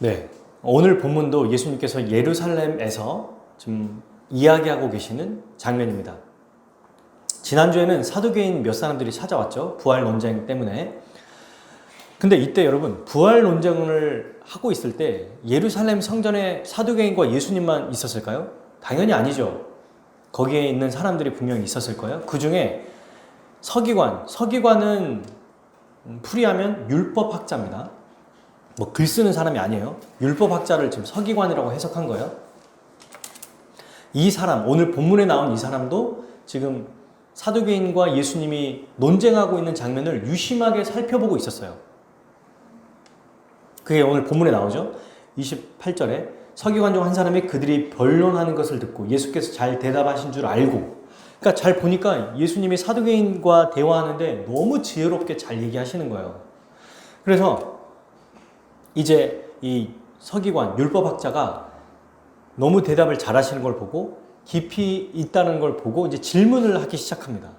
네, 오늘 본문도 예수님께서 예루살렘에서 좀 이야기하고 계시는 장면입니다. 지난주에는 사두개인 몇 사람들이 찾아왔죠. 부활 논쟁 때문에. 근데 이때 여러분, 부활 논쟁을 하고 있을 때 예루살렘 성전에 사두개인과 예수님만 있었을까요? 당연히 아니죠. 거기에 있는 사람들이 분명히 있었을 거예요. 그 중에 서기관은 풀이하면 율법학자입니다. 뭐 글 쓰는 사람이 아니에요. 율법학자를 지금 서기관이라고 해석한 거예요. 이 사람, 오늘 본문에 나온 이 사람도 지금 사두개인과 예수님이 논쟁하고 있는 장면을 유심하게 살펴보고 있었어요. 그게 오늘 본문에 나오죠. 28절에 서기관 중 한 사람이 그들이 변론하는 것을 듣고 예수께서 잘 대답하신 줄 알고, 그러니까 잘 보니까 예수님이 사두개인과 대화하는데 너무 지혜롭게 잘 얘기하시는 거예요. 그래서 이제 이 서기관, 율법학자가 너무 대답을 잘하시는 걸 보고 깊이 있다는 걸 보고 이제 질문을 하기 시작합니다.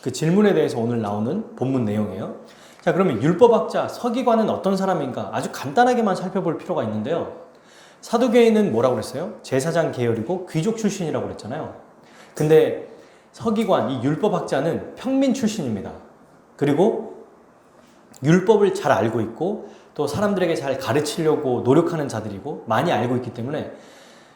그 질문에 대해서 오늘 나오는 본문 내용이에요. 자, 그러면 율법학자, 서기관은 어떤 사람인가? 아주 간단하게만 살펴볼 필요가 있는데요. 사두개인은 뭐라고 그랬어요? 제사장 계열이고 귀족 출신이라고 그랬잖아요. 근데 서기관, 이 율법학자는 평민 출신입니다. 그리고 율법을 잘 알고 있고 또 사람들에게 잘 가르치려고 노력하는 자들이고 많이 알고 있기 때문에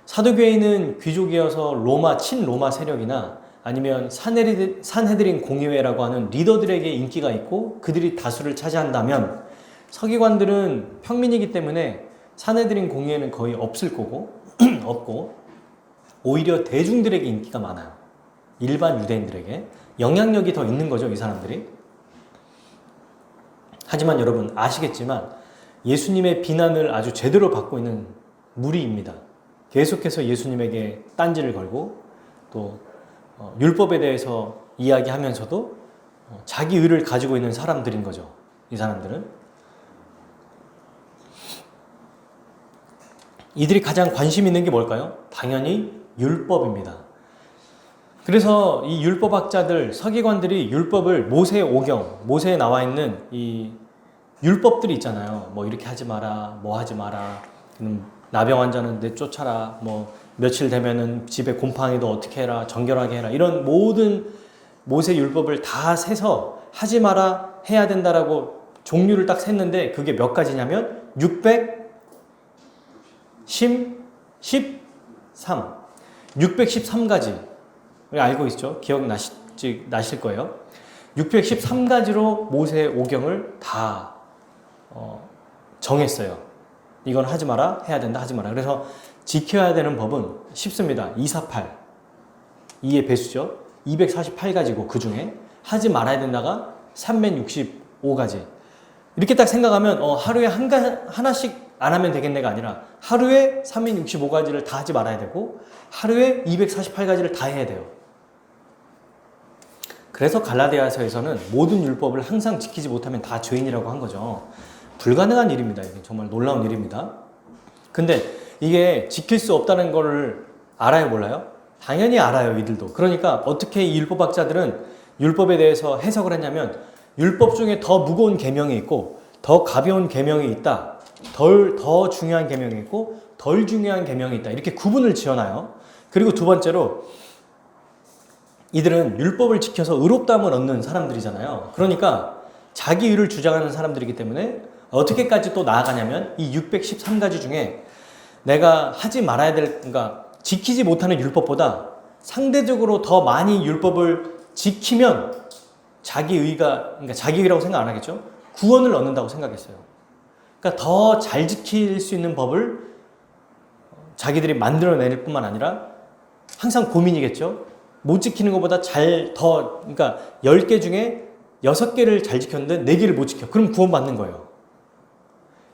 사두개인은 귀족이어서 친로마 세력이나 아니면 산헤드린 공의회라고 하는 리더들에게 인기가 있고 그들이 다수를 차지한다면, 서기관들은 평민이기 때문에 산헤드린 공의회는 거의 없을 거고 없고 오히려 대중들에게 인기가 많아요. 일반 유대인들에게 영향력이 더 있는 거죠, 이 사람들이. 하지만 여러분 아시겠지만 예수님의 비난을 아주 제대로 받고 있는 무리입니다. 계속해서 예수님에게 딴지를 걸고 또 율법에 대해서 이야기하면서도 자기 의를 가지고 있는 사람들인 거죠. 이 사람들은. 이들이 가장 관심 있는 게 뭘까요? 당연히 율법입니다. 그래서 이 율법학자들, 서기관들이 율법을 모세에 나와 있는 이 율법들이 있잖아요. 뭐 이렇게 하지 마라, 뭐 하지 마라, 나병 환자는 내쫓아라, 뭐 며칠 되면은 집에 곰팡이도 어떻게 해라, 정결하게 해라, 이런 모든 모세 율법을 다 세서 하지 마라, 해야 된다라고 종류를 딱 셌는데 그게 몇 가지냐면 613가지. 알고 있죠? 나실 거예요. 613가지로 모세 오경을 다 정했어요. 이건 하지 마라, 해야 된다, 하지 마라. 그래서 지켜야 되는 법은 쉽습니다. 248. 2의 배수죠. 248가지고 그 중에 하지 말아야 된다가 365가지. 이렇게 딱 생각하면 하루에 하나씩 안 하면 되겠네가 아니라 하루에 365가지를 다 하지 말아야 되고 하루에 248가지를 다 해야 돼요. 그래서 갈라디아서에서는 모든 율법을 항상 지키지 못하면 다 죄인이라고 한 거죠. 불가능한 일입니다. 이게 정말 놀라운 일입니다. 근데 이게 지킬 수 없다는 걸 알아요, 몰라요? 당연히 알아요, 이들도. 그러니까 어떻게 이 율법학자들은 율법에 대해서 해석을 했냐면 율법 중에 더 무거운 계명이 있고 더 가벼운 계명이 있다. 더 중요한 계명이 있고 덜 중요한 계명이 있다. 이렇게 구분을 지어놔요. 그리고 두 번째로 이들은 율법을 지켜서 의롭다함을 얻는 사람들이잖아요. 그러니까 자기 의를 주장하는 사람들이기 때문에 어떻게까지 또 나아가냐면 이 613가지 중에 내가 하지 말아야 될, 그러니까 지키지 못하는 율법보다 상대적으로 더 많이 율법을 지키면 그러니까 자기 의라고 생각 안 하겠죠? 구원을 얻는다고 생각했어요. 그러니까 더 잘 지킬 수 있는 법을 자기들이 만들어낼 뿐만 아니라 항상 고민이겠죠? 못 지키는 것보다 그러니까 10개 중에 6개를 잘 지켰는데 4개를 못 지켜. 그럼 구원받는 거예요.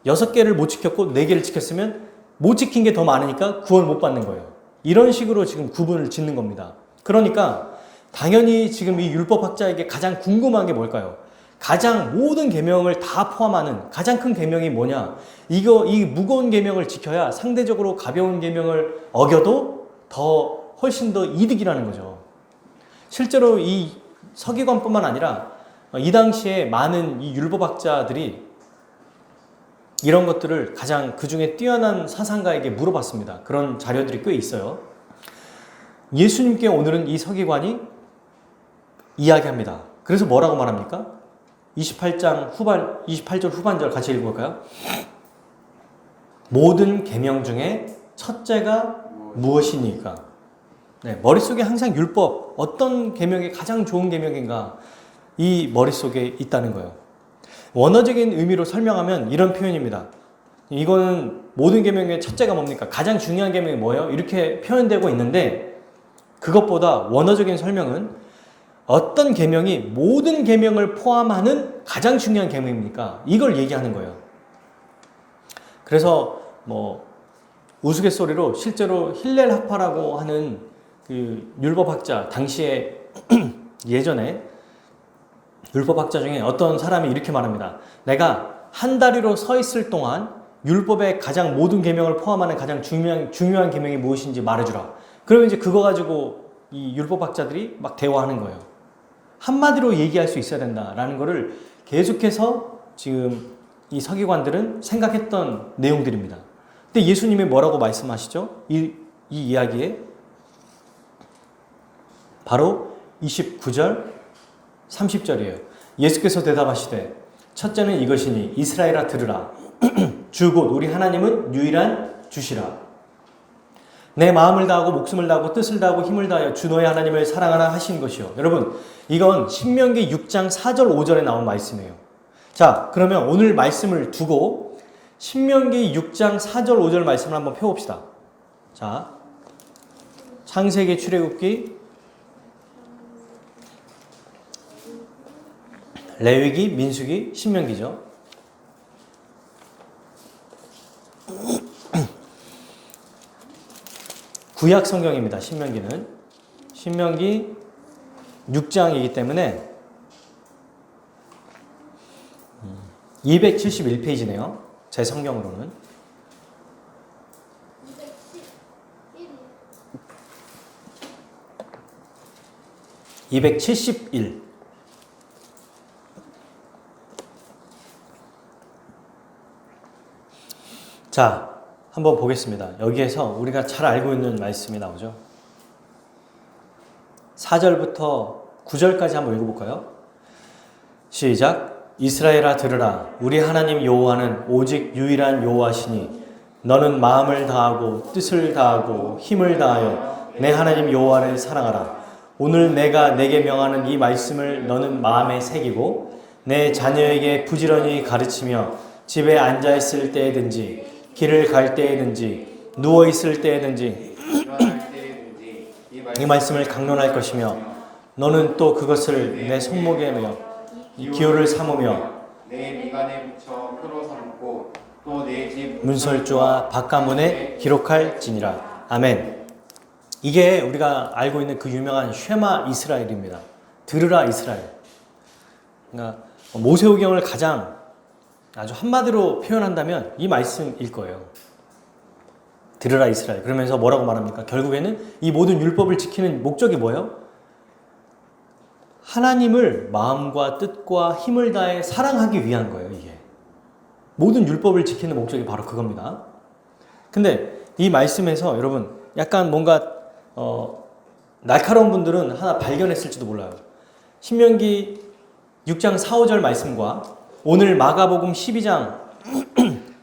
6개를 못 지켰고 4개를 지켰으면 못 지킨 게 더 많으니까 구원 못 받는 거예요. 이런 식으로 지금 구분을 짓는 겁니다. 그러니까 당연히 지금 이 율법학자에게 가장 궁금한 게 뭘까요? 가장 모든 계명을 다 포함하는 가장 큰 계명이 뭐냐? 이 무거운 계명을 지켜야 상대적으로 가벼운 계명을 어겨도 훨씬 더 이득이라는 거죠. 실제로 이 서기관뿐만 아니라 이 당시에 많은 이 율법학자들이 이런 것들을 가장 그 중에 뛰어난 사상가에게 물어봤습니다. 그런 자료들이 꽤 있어요. 예수님께 오늘은 이 서기관이 이야기합니다. 그래서 뭐라고 말합니까? 28절 후반절 같이 읽어볼까요? 모든 계명 중에 첫째가 무엇이니까? 네, 머릿속에 항상 율법, 어떤 계명이 가장 좋은 계명인가? 이 머릿속에 있다는 거예요. 원어적인 의미로 설명하면 이런 표현입니다. 이거는 모든 계명의 첫째가 뭡니까? 가장 중요한 계명이 뭐예요? 이렇게 표현되고 있는데 그것보다 원어적인 설명은 어떤 계명이 모든 계명을 포함하는 가장 중요한 계명입니까? 이걸 얘기하는 거예요. 그래서 우스갯소리로 실제로 힐렐 학파라고 하는 그 율법학자, 당시에 예전에 율법학자 중에 어떤 사람이 이렇게 말합니다. 내가 한 다리로 서 있을 동안 율법의 가장 모든 계명을 포함하는 가장 중요한 계명이 무엇인지 말해주라. 그러면 이제 그거 가지고 이 율법학자들이 막 대화하는 거예요. 한마디로 얘기할 수 있어야 된다라는 거를 계속해서 지금 이 서기관들은 생각했던 내용들입니다. 근데 예수님이 뭐라고 말씀하시죠? 이 이야기에 바로 29절 30절이에요. 예수께서 대답하시되 첫째는 이것이니 이스라엘아 들으라. 주 곧 우리 하나님은 유일한 주시라. 내 마음을 다하고 목숨을 다하고 뜻을 다하고 힘을 다하여 주 너의 하나님을 사랑하라 하신 것이요. 여러분 이건 신명기 6장 4절 5절에 나온 말씀이에요. 자 그러면 오늘 말씀을 두고 신명기 6장 4절 5절 말씀을 한번 펴봅시다. 자 창세기 출애굽기 레위기, 민수기, 신명기죠. 구약 성경입니다. 신명기는. 신명기 6장이기 때문에 271페이지네요. 제 성경으로는. 271. 자, 한번 보겠습니다. 여기에서 우리가 잘 알고 있는 말씀이 나오죠. 4절부터 9절까지 한번 읽어볼까요? 시작. 이스라엘아 들으라. 우리 하나님 여호와는 오직 유일한 여호와시니 너는 마음을 다하고 뜻을 다하고 힘을 다하여 내 하나님 여호와를 사랑하라. 오늘 내가 내게 명하는 이 말씀을 너는 마음에 새기고 내 자녀에게 부지런히 가르치며 집에 앉아있을 때에든지 길을 갈 때에든지 누워있을 때에든지 이 말씀을 강론할 것이며 너는 또 그것을 내 손목에 메어 기호를 삼으며 내 미간에 붙여 표로 삼고 또 내 집 문설주와 바깥문에 기록할지니라. 아멘. 이게 우리가 알고 있는 그 유명한 쉐마 이스라엘입니다. 들으라 이스라엘. 그러니까 모세오경을 가장 아주 한마디로 표현한다면 이 말씀일 거예요. 들으라 이스라엘. 그러면서 뭐라고 말합니까? 결국에는 이 모든 율법을 지키는 목적이 뭐예요? 하나님을 마음과 뜻과 힘을 다해 사랑하기 위한 거예요. 이게 모든 율법을 지키는 목적이 바로 그겁니다. 근데 이 말씀에서 여러분 약간 뭔가 날카로운 분들은 하나 발견했을지도 몰라요. 신명기 6장 4, 5절 말씀과 오늘 마가복음 12장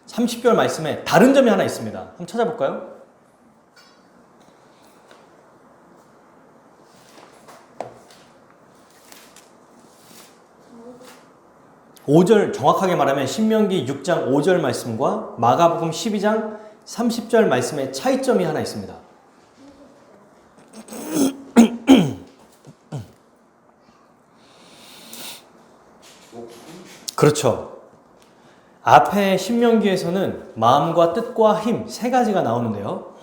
30절 말씀에 다른 점이 하나 있습니다. 한번 찾아볼까요? 5절 정확하게 말하면 신명기 6장 5절 말씀과 마가복음 12장 30절 말씀에 차이점이 하나 있습니다. 그렇죠. 앞에 신명기에서는 마음과 뜻과 힘 세 가지가 나오는데요.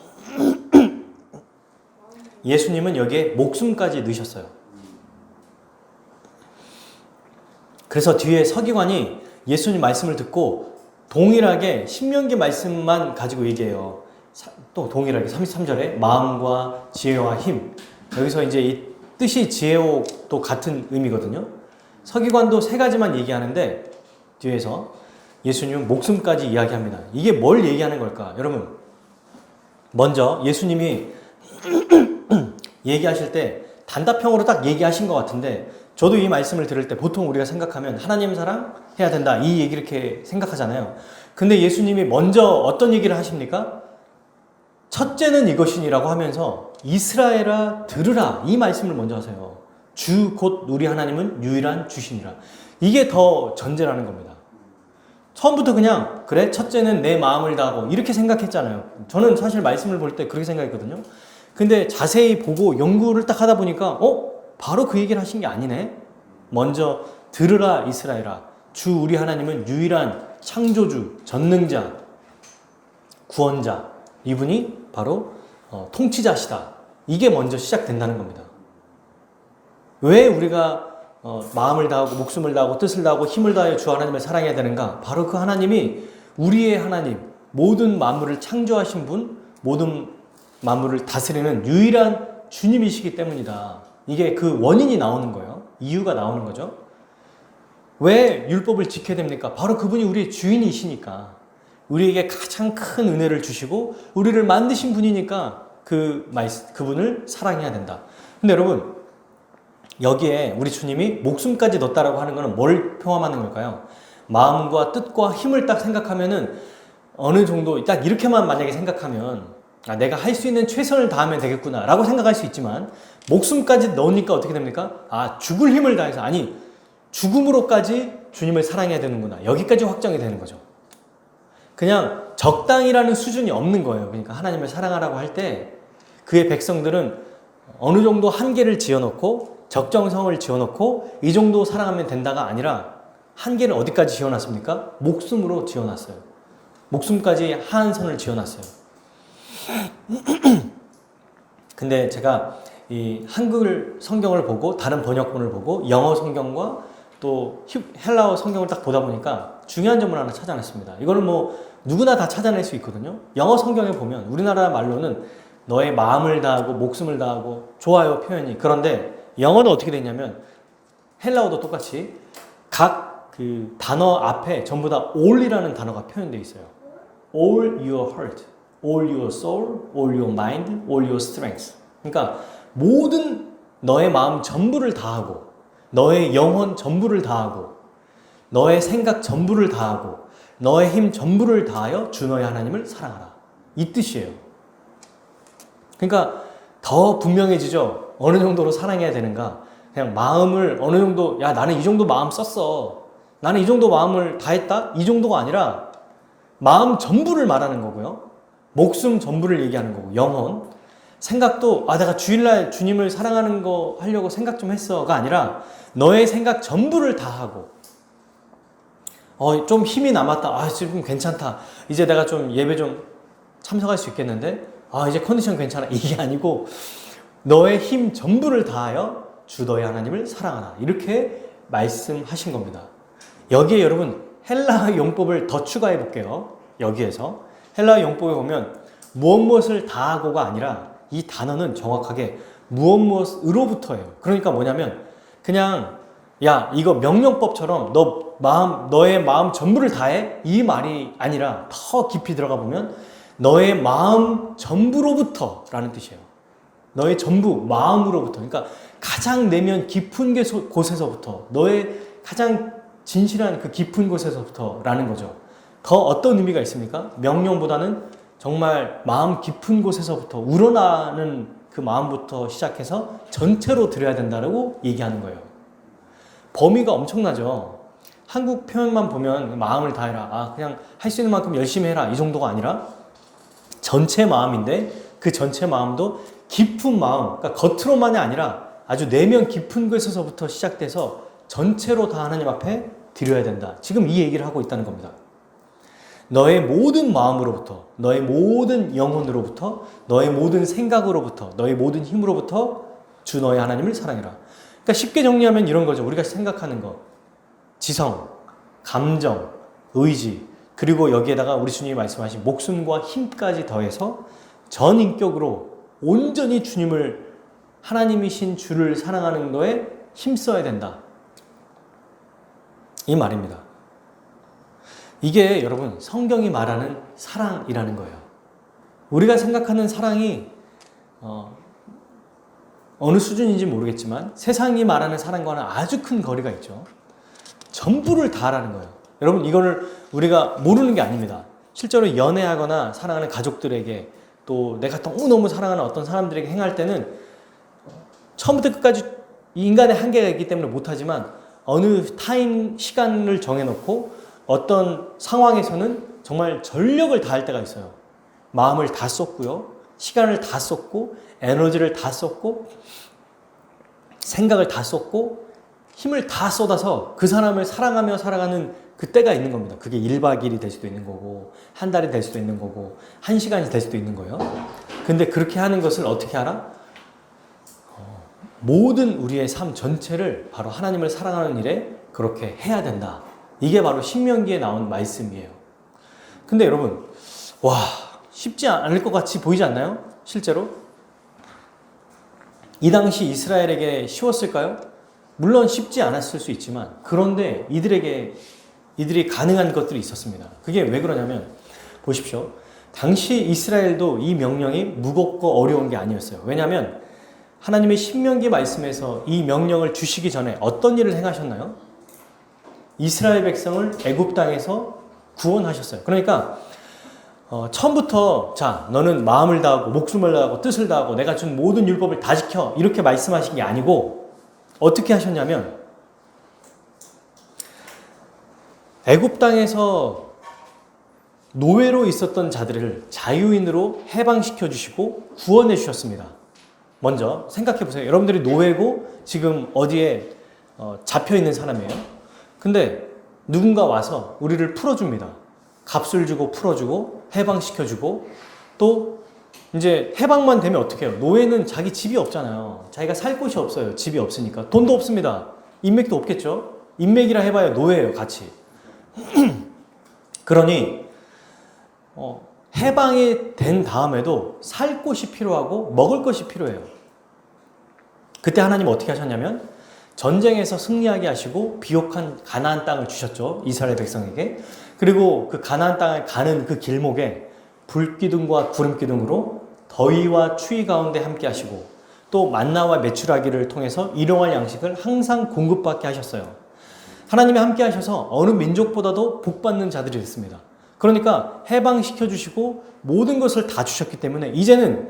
예수님은 여기에 목숨까지 넣으셨어요. 그래서 뒤에 서기관이 예수님 말씀을 듣고 동일하게 신명기 말씀만 가지고 얘기해요. 또 동일하게 33절에 마음과 지혜와 힘. 여기서 이제 이 뜻이 지혜도 같은 의미거든요. 서기관도 세 가지만 얘기하는데 뒤에서 예수님은 목숨까지 이야기합니다. 이게 뭘 얘기하는 걸까? 여러분, 먼저 예수님이 얘기하실 때 단답형으로 딱 얘기하신 것 같은데, 저도 이 말씀을 들을 때 보통 우리가 생각하면 하나님 사랑해야 된다, 이 얘기 이렇게 생각하잖아요. 근데 예수님이 먼저 어떤 얘기를 하십니까? 첫째는 이것이니라고 하면서 이스라엘아 들으라, 이 말씀을 먼저 하세요. 주 곧 우리 하나님은 유일한 주시니라. 이게 더 전제라는 겁니다. 처음부터 그냥 그래 첫째는 내 마음을 다하고 이렇게 생각했잖아요. 저는 사실 말씀을 볼 때 그렇게 생각했거든요. 근데 자세히 보고 연구를 딱 하다 보니까 바로 그 얘기를 하신 게 아니네. 먼저 들으라 이스라엘아, 주 우리 하나님은 유일한 창조주, 전능자, 구원자, 이분이 바로 통치자시다. 이게 먼저 시작된다는 겁니다. 왜 우리가 마음을 다하고 목숨을 다하고 뜻을 다하고 힘을 다하여 주 하나님을 사랑해야 되는가? 바로 그 하나님이 우리의 하나님, 모든 만물을 창조하신 분, 모든 만물을 다스리는 유일한 주님이시기 때문이다. 이게 그 원인이 나오는 거예요. 이유가 나오는 거죠. 왜 율법을 지켜야 됩니까? 바로 그분이 우리의 주인이시니까. 우리에게 가장 큰 은혜를 주시고 우리를 만드신 분이니까 그분을 사랑해야 된다. 근데 여러분, 여기에 우리 주님이 목숨까지 넣었다라고 하는 것은 뭘 포함하는 걸까요? 마음과 뜻과 힘을 딱 생각하면은 어느 정도 딱 이렇게만 만약에 생각하면 내가 할 수 있는 최선을 다하면 되겠구나 라고 생각할 수 있지만, 목숨까지 넣으니까 어떻게 됩니까? 죽을 힘을 다해서, 아니 죽음으로까지 주님을 사랑해야 되는구나, 여기까지 확정이 되는 거죠. 그냥 적당이라는 수준이 없는 거예요. 그러니까 하나님을 사랑하라고 할 때 그의 백성들은 어느 정도 한계를 지어놓고 적정성을 지어놓고 이 정도 사랑하면 된다가 아니라 한계를 어디까지 지어놨습니까? 목숨으로 지어놨어요. 목숨까지 하한선을 지어놨어요. 근데 제가 이 한글 성경을 보고 다른 번역본을 보고 영어 성경과 또 헬라어 성경을 딱 보다 보니까 중요한 점을 하나 찾아냈습니다. 이거는 뭐 누구나 다 찾아낼 수 있거든요. 영어 성경에 보면 우리나라 말로는 너의 마음을 다하고 목숨을 다하고, 좋아요 표현이. 그런데 영어는 어떻게 되냐면 헬라어도 똑같이 각 그 단어 앞에 전부 다 all이라는 단어가 표현되어 있어요. all your heart, all your soul, all your mind, all your strength. 그러니까 모든 너의 마음 전부를 다하고, 너의 영혼 전부를 다하고, 너의 생각 전부를 다하고, 너의 힘 전부를 다하여 주 너의 하나님을 사랑하라. 이 뜻이에요. 그러니까 더 분명해지죠. 어느 정도로 사랑해야 되는가. 그냥 마음을 어느 정도, 야 나는 이 정도 마음 썼어, 나는 이 정도 마음을 다했다, 이 정도가 아니라 마음 전부를 말하는 거고요. 목숨 전부를 얘기하는 거고, 영혼, 생각도 내가 주일날 주님을 사랑하는 거 하려고 생각 좀 했어가 아니라 너의 생각 전부를 다 하고, 좀 힘이 남았다, 지금 괜찮다, 이제 내가 좀 예배 좀 참석할 수 있겠는데, 이제 컨디션 괜찮아, 이게 아니고 너의 힘 전부를 다하여 주 너의 하나님을 사랑하라, 이렇게 말씀하신 겁니다. 여기에 여러분 헬라 용법을 더 추가해 볼게요. 여기에서 헬라 용법에 보면 무엇을 다하고가 아니라 이 단어는 정확하게 무엇으로부터예요. 그러니까 뭐냐면 그냥 야 이거 명령법처럼 너의 마음 전부를 다해, 이 말이 아니라 더 깊이 들어가 보면 너의 마음 전부로부터 라는 뜻이에요. 너의 전부, 마음으로부터. 그러니까 가장 내면 깊은 곳에서부터, 너의 가장 진실한 그 깊은 곳에서부터 라는 거죠. 더 어떤 의미가 있습니까? 명령보다는 정말 마음 깊은 곳에서부터 우러나는 그 마음부터 시작해서 전체로 드려야 된다고 얘기하는 거예요. 범위가 엄청나죠. 한국 표현만 보면 마음을 다해라, 그냥 할 수 있는 만큼 열심히 해라, 이 정도가 아니라 전체 마음인데, 그 전체 마음도 깊은 마음, 그러니까 겉으로만이 아니라 아주 내면 깊은 곳에서부터 시작돼서 전체로 다 하나님 앞에 드려야 된다. 지금 이 얘기를 하고 있다는 겁니다. 너의 모든 마음으로부터, 너의 모든 영혼으로부터, 너의 모든 생각으로부터, 너의 모든 힘으로부터 주 너의 하나님을 사랑해라. 그러니까 쉽게 정리하면 이런 거죠. 우리가 생각하는 거, 지성, 감정, 의지, 그리고 여기에다가 우리 주님이 말씀하신 목숨과 힘까지 더해서 전 인격으로 온전히 주님을, 하나님이신 주를 사랑하는 거에 힘써야 된다, 이 말입니다. 이게 여러분 성경이 말하는 사랑이라는 거예요. 우리가 생각하는 사랑이 어느 수준인지 모르겠지만 세상이 말하는 사랑과는 아주 큰 거리가 있죠. 전부를 다하라는 거예요. 여러분 이거를 우리가 모르는 게 아닙니다. 실제로 연애하거나 사랑하는 가족들에게 또 내가 너무너무 사랑하는 어떤 사람들에게 행할 때는 처음부터 끝까지 이 인간의 한계가 있기 때문에 못하지만 어느 타임 시간을 정해놓고 어떤 상황에서는 정말 전력을 다할 때가 있어요. 마음을 다 쏟고요. 시간을 다 쏟고 에너지를 다 쏟고 생각을 다 쏟고 힘을 다 쏟아서 그 사람을 사랑하며 살아가는 그때가 있는 겁니다. 그게 1박 2일이 될 수도 있는 거고 한 달이 될 수도 있는 거고 1시간이 될 수도 있는 거예요. 근데 그렇게 하는 것을 어떻게 알아? 모든 우리의 삶 전체를 바로 하나님을 사랑하는 일에 그렇게 해야 된다. 이게 바로 신명기에 나온 말씀이에요. 근데 여러분, 와, 쉽지 않을 것 같이 보이지 않나요? 실제로? 이 당시 이스라엘에게 쉬웠을까요? 물론 쉽지 않았을 수 있지만, 그런데 이들이 가능한 것들이 있었습니다. 그게 왜 그러냐면, 보십시오. 당시 이스라엘도 이 명령이 무겁고 어려운 게 아니었어요. 왜냐하면 하나님의 신명기 말씀에서 이 명령을 주시기 전에 어떤 일을 행하셨나요? 이스라엘 백성을 애굽 땅에서 구원하셨어요. 그러니까 처음부터 자 너는 마음을 다하고 목숨을 다하고 뜻을 다하고 내가 준 모든 율법을 다 지켜 이렇게 말씀하신 게 아니고 어떻게 하셨냐면 애굽 땅에서 노예로 있었던 자들을 자유인으로 해방시켜 주시고 구원해 주셨습니다. 먼저 생각해 보세요. 여러분들이 노예고 지금 어디에 잡혀 있는 사람이에요. 근데 누군가 와서 우리를 풀어줍니다. 값을 주고 풀어주고 해방시켜주고 또 이제 해방만 되면 어떻게 해요? 노예는 자기 집이 없잖아요. 자기가 살 곳이 없어요. 집이 없으니까. 돈도 없습니다. 인맥도 없겠죠. 인맥이라 해봐야 노예예요. 같이. 그러니 해방이 된 다음에도 살 곳이 필요하고 먹을 것이 필요해요. 그때 하나님 어떻게 하셨냐면 전쟁에서 승리하게 하시고 비옥한 가나안 땅을 주셨죠. 이스라엘 백성에게. 그리고 그 가나안 땅을 가는 그 길목에 불기둥과 구름기둥으로 더위와 추위 가운데 함께 하시고 또 만나와 메추라기를 통해서 일용할 양식을 항상 공급받게 하셨어요. 하나님이 함께 하셔서 어느 민족보다도 복받는 자들이 됐습니다. 그러니까 해방시켜 주시고 모든 것을 다 주셨기 때문에 이제는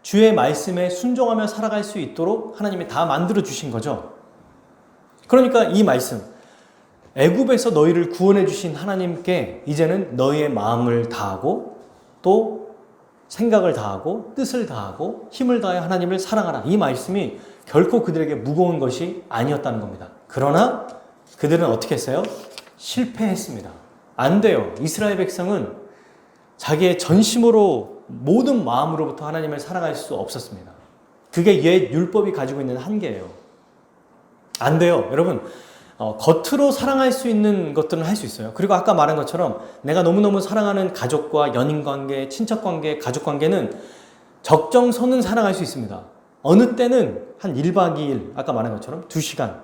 주의 말씀에 순종하며 살아갈 수 있도록 하나님이 다 만들어 주신 거죠. 그러니까 이 말씀 애굽에서 너희를 구원해 주신 하나님께 이제는 너희의 마음을 다하고 또 생각을 다하고 뜻을 다하고 힘을 다해 하나님을 사랑하라. 이 말씀이 결코 그들에게 무거운 것이 아니었다는 겁니다. 그러나 그들은 어떻게 했어요? 실패했습니다. 안 돼요. 이스라엘 백성은 자기의 전심으로 모든 마음으로부터 하나님을 사랑할 수 없었습니다. 그게 옛 율법이 가지고 있는 한계예요. 안 돼요. 여러분 겉으로 사랑할 수 있는 것들은 할 수 있어요. 그리고 아까 말한 것처럼 내가 너무너무 사랑하는 가족과 연인관계, 친척관계, 가족관계는 적정선은 사랑할 수 있습니다. 어느 때는 한 1박 2일 아까 말한 것처럼 2시간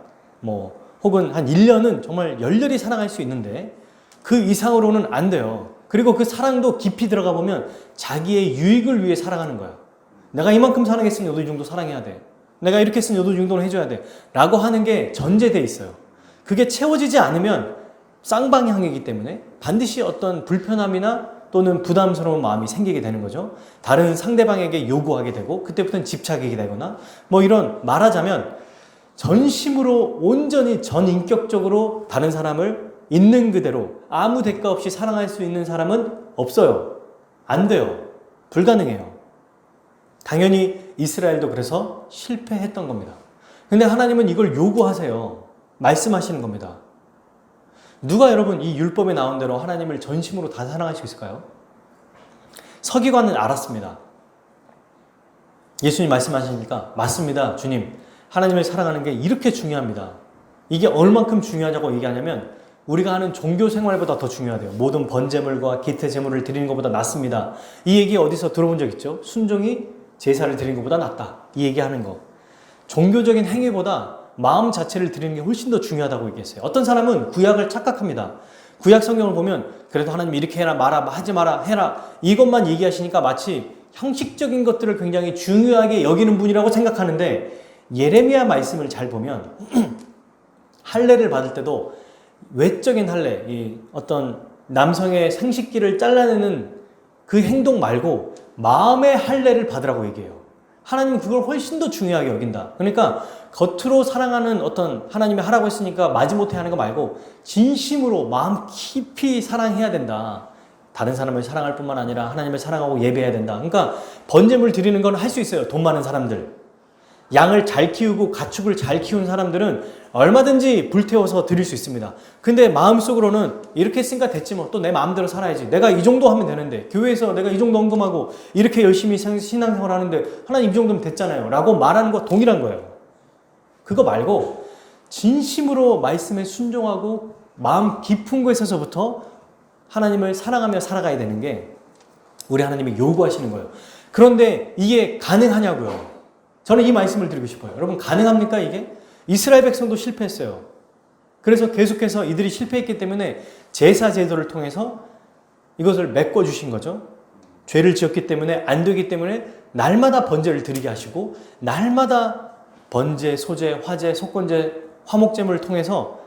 혹은 한 1년은 정말 열렬히 사랑할 수 있는데 그 이상으로는 안 돼요. 그리고 그 사랑도 깊이 들어가 보면 자기의 유익을 위해 사랑하는 거야. 내가 이만큼 사랑했으니 너도 이 정도 사랑해야 돼. 내가 이렇게 했으니 너도 이 정도는 해줘야 돼. 라고 하는 게 전제되어 있어요. 그게 채워지지 않으면 쌍방향이기 때문에 반드시 어떤 불편함이나 또는 부담스러운 마음이 생기게 되는 거죠. 다른 상대방에게 요구하게 되고 그때부터는 집착이 되거나 이런 말하자면 전심으로 온전히 전인격적으로 다른 사람을 있는 그대로 아무 대가 없이 사랑할 수 있는 사람은 없어요. 안 돼요. 불가능해요. 당연히 이스라엘도 그래서 실패했던 겁니다. 근데 하나님은 이걸 요구하세요. 말씀하시는 겁니다. 누가 여러분 이 율법에 나온 대로 하나님을 전심으로 다 사랑할 수 있을까요? 서기관은 알았습니다. 예수님 말씀하시니까 맞습니다. 주님, 하나님을 사랑하는 게 이렇게 중요합니다. 이게 얼만큼 중요하냐고 얘기하냐면 우리가 하는 종교 생활보다 더 중요하대요. 모든 번제물과 기태 제물을 드리는 것보다 낫습니다. 이 얘기 어디서 들어본 적 있죠? 순종이 제사를 드리는 것보다 낫다. 이 얘기하는 거. 종교적인 행위보다 마음 자체를 드리는 게 훨씬 더 중요하다고 얘기했어요. 어떤 사람은 구약을 착각합니다. 구약 성경을 보면 그래도 하나님 이렇게 해라 마라 하지 마라 해라 이것만 얘기하시니까 마치 형식적인 것들을 굉장히 중요하게 여기는 분이라고 생각하는데 예레미야 말씀을 잘 보면 할례를 받을 때도 외적인 할례, 이 어떤 남성의 생식기를 잘라내는 그 행동 말고 마음의 할례를 받으라고 얘기해요. 하나님은 그걸 훨씬 더 중요하게 여긴다. 그러니까 겉으로 사랑하는 어떤 하나님이 하라고 했으니까 마지못해 하는 거 말고 진심으로 마음 깊이 사랑해야 된다. 다른 사람을 사랑할 뿐만 아니라 하나님을 사랑하고 예배해야 된다. 그러니까 번제물 드리는 건 할 수 있어요. 돈 많은 사람들. 양을 잘 키우고 가축을 잘 키운 사람들은 얼마든지 불태워서 드릴 수 있습니다. 근데 마음속으로는 이렇게 했으니까 됐지 뭐 또 내 마음대로 살아야지. 내가 이 정도 하면 되는데 교회에서 내가 이 정도 헌금하고 이렇게 열심히 신앙생활 하는데 하나님 이 정도면 됐잖아요 라고 말하는 거 동일한 거예요. 그거 말고 진심으로 말씀에 순종하고 마음 깊은 곳에서부터 하나님을 사랑하며 살아가야 되는 게 우리 하나님이 요구하시는 거예요. 그런데 이게 가능하냐고요. 저는 이 말씀을 드리고 싶어요. 여러분 가능합니까 이게? 이스라엘 백성도 실패했어요. 그래서 계속해서 이들이 실패했기 때문에 제사 제도를 통해서 이것을 메꿔주신 거죠. 죄를 지었기 때문에 안 되기 때문에 날마다 번제를 드리게 하시고 날마다 번제, 소제, 화제, 속건제, 화목제물을 통해서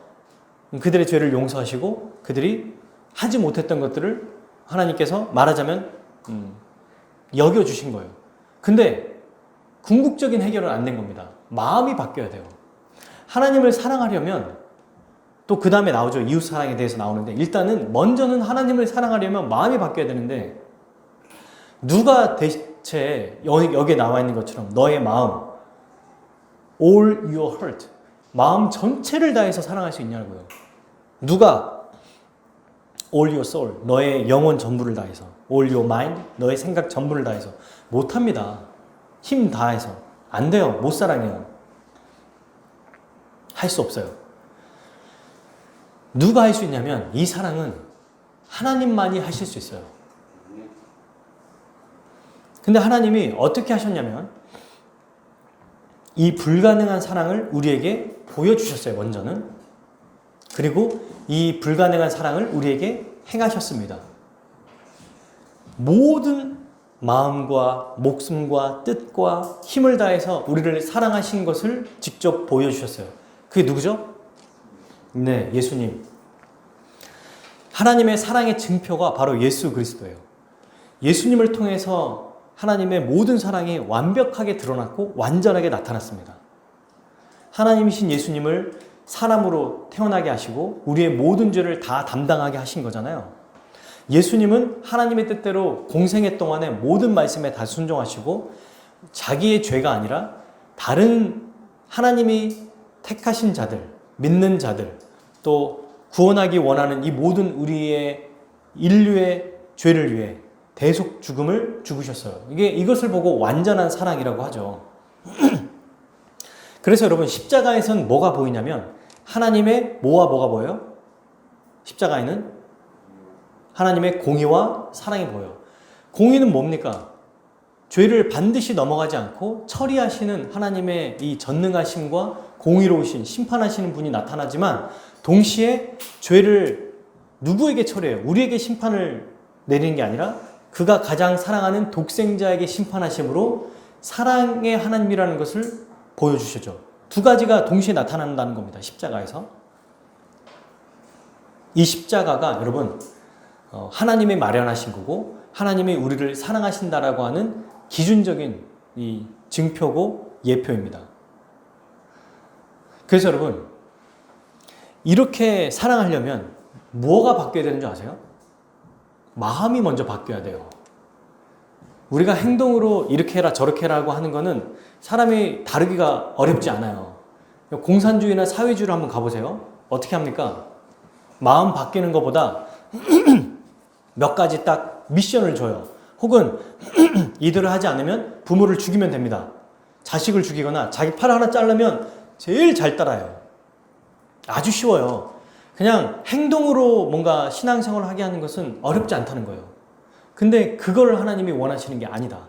그들의 죄를 용서하시고 그들이 하지 못했던 것들을 하나님께서 말하자면 여겨주신 거예요. 근데 궁극적인 해결은 안 된 겁니다. 마음이 바뀌어야 돼요. 하나님을 사랑하려면 또 그 다음에 나오죠. 이웃사랑에 대해서 나오는데 일단은 먼저는 하나님을 사랑하려면 마음이 바뀌어야 되는데 누가 대체 여기에 나와 있는 것처럼 너의 마음 all your heart 마음 전체를 다해서 사랑할 수 있냐고요. 누가 all your soul 너의 영혼 전부를 다해서 all your mind 너의 생각 전부를 다해서 못합니다. 힘 다해서 안 돼요. 못 사랑해요. 할 수 없어요. 누가 할 수 있냐면 이 사랑은 하나님만이 하실 수 있어요. 근데 하나님이 어떻게 하셨냐면 이 불가능한 사랑을 우리에게 보여주셨어요. 먼저는. 그리고 이 불가능한 사랑을 우리에게 행하셨습니다. 모든 마음과 목숨과 뜻과 힘을 다해서 우리를 사랑하신 것을 직접 보여주셨어요. 그게 누구죠? 네, 예수님. 하나님의 사랑의 증표가 바로 예수 그리스도예요. 예수님을 통해서 하나님의 모든 사랑이 완벽하게 드러났고 완전하게 나타났습니다. 하나님이신 예수님을 사람으로 태어나게 하시고 우리의 모든 죄를 다 담당하게 하신 거잖아요. 예수님은 하나님의 뜻대로 공생애 동안에 모든 말씀에 다 순종하시고 자기의 죄가 아니라 다른 하나님이 택하신 자들, 믿는 자들, 또 구원하기 원하는 이 모든 우리의 인류의 죄를 위해 대속 죽음을 죽으셨어요. 이것을 보고 완전한 사랑이라고 하죠. 그래서 여러분 십자가에선 뭐가 보이냐면 하나님의 뭐와 뭐가 보여요? 십자가에는 하나님의 공의와 사랑이 보여요. 공의는 뭡니까? 죄를 반드시 넘어가지 않고 처리하시는 하나님의 이 전능하심과 공의로우신 심판하시는 분이 나타나지만 동시에 죄를 누구에게 처리해요? 우리에게 심판을 내리는 게 아니라 그가 가장 사랑하는 독생자에게 심판하심으로 사랑의 하나님이라는 것을 보여주시죠. 두 가지가 동시에 나타난다는 겁니다. 십자가에서. 이 십자가가 여러분 하나님이 마련하신 거고 하나님이 우리를 사랑하신다라고 하는 기준적인 이 증표고 예표입니다. 그래서 여러분 이렇게 사랑하려면 뭐가 바뀌어야 되는 줄 아세요? 마음이 먼저 바뀌어야 돼요. 우리가 행동으로 이렇게 해라 저렇게 해라고 하는 거는 사람이 다루기가 어렵지 않아요. 공산주의나 사회주의로 한번 가보세요. 어떻게 합니까? 마음 바뀌는 것보다 몇 가지 딱 미션을 줘요. 혹은 이들을 하지 않으면 부모를 죽이면 됩니다. 자식을 죽이거나 자기 팔 하나 자르면 제일 잘 따라요. 아주 쉬워요. 그냥 행동으로 뭔가 신앙생활을 하게 하는 것은 어렵지 않다는 거예요. 근데 그걸 하나님이 원하시는 게 아니다.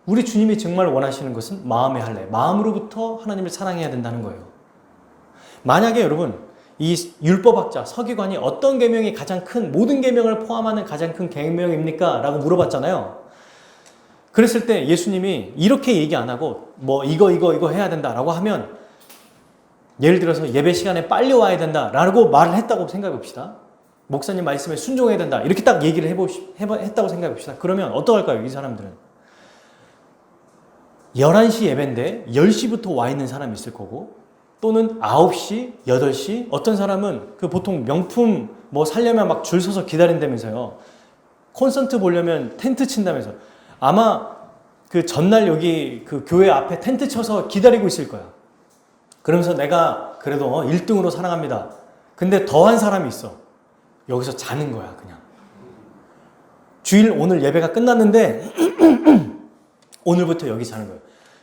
우리 주님이 정말 원하시는 것은 마음의 할례, 마음으로부터 하나님을 사랑해야 된다는 거예요. 만약에 여러분 이 율법학자 서기관이 어떤 계명이 가장 큰 모든 계명을 포함하는 가장 큰 계명입니까? 라고 물어봤잖아요. 그랬을 때 예수님이 이렇게 얘기 안 하고 뭐 이거 해야 된다라고 하면 예를 들어서 예배 시간에 빨리 와야 된다라고 말을 했다고 생각해 봅시다. 목사님 말씀에 순종해야 된다 이렇게 딱 얘기를 했다고 생각해 봅시다. 그러면 어떡할까요? 이 사람들은 11시 예배인데 10시부터 와 있는 사람이 있을 거고 또는 9시, 8시 어떤 사람은 그 보통 명품 뭐 살려면 막 줄 서서 기다린다면서요. 콘서트 보려면 텐트 친다면서 아마 그 전날 여기 그 교회 앞에 텐트 쳐서 기다리고 있을 거야. 그러면서 내가 그래도 1등으로 사랑합니다. 근데 더한 사람이 있어. 여기서 자는 거야, 그냥. 주일 오늘 예배가 끝났는데 오늘부터 여기 자는 거예요.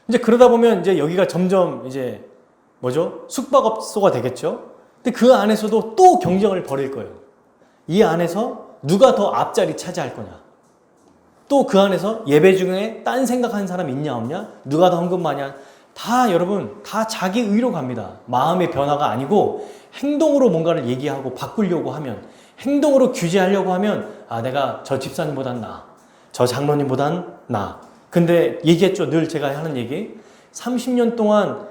이제 그러다 보면 이제 여기가 점점 이제 뭐죠? 숙박업소가 되겠죠? 근데 그 안에서도 또 경쟁을 벌일 거예요. 이 안에서 누가 더 앞자리 차지할 거냐? 또 그 안에서 예배 중에 딴 생각하는 사람 있냐 없냐? 누가 더 헌금 많이 하냐? 다 여러분 다 자기 의로 갑니다. 마음의 변화가 아니고 행동으로 뭔가를 얘기하고 바꾸려고 하면 행동으로 규제하려고 하면 아 내가 저 집사님보단 나아. 저 장로님보단 나아. 근데 얘기했죠. 늘 제가 하는 얘기. 30년 동안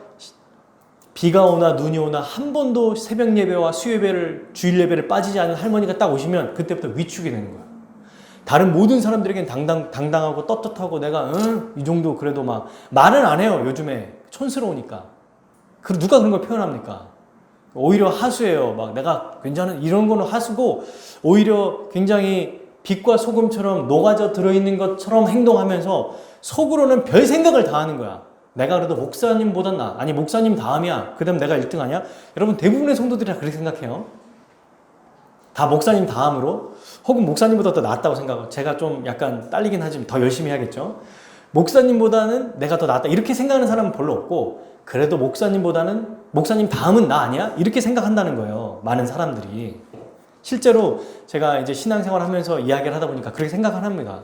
비가 오나 눈이 오나 한 번도 새벽 예배와 수요예배를 주일 예배를 빠지지 않은 할머니가 딱 오시면 그때부터 위축이 되는 거야. 다른 모든 사람들에겐 당당하고 떳떳하고 내가 이 정도 그래도 막 말은 안 해요. 요즘에 촌스러우니까. 누가 그런 걸 표현합니까? 오히려 하수예요. 막 내가 괜찮은 이런 거는 하수고 오히려 굉장히 빛과 소금처럼 녹아져 들어있는 것처럼 행동하면서 속으로는 별 생각을 다 하는 거야. 내가 그래도 목사님보단 나. 아니 목사님 다음이야. 그 다음 내가 1등 아니야? 여러분 대부분의 성도들이 다 그렇게 생각해요. 다 목사님 다음으로 혹은 목사님보다 더 낫다고 생각하고 제가 좀 약간 딸리긴 하지만 더 열심히 해야겠죠. 목사님보다는 내가 더 낫다 이렇게 생각하는 사람은 별로 없고 그래도 목사님 다음은 나 아니야? 이렇게 생각한다는 거예요. 많은 사람들이. 실제로 제가 이제 신앙생활 하면서 이야기를 하다 보니까 그렇게 생각을 합니다.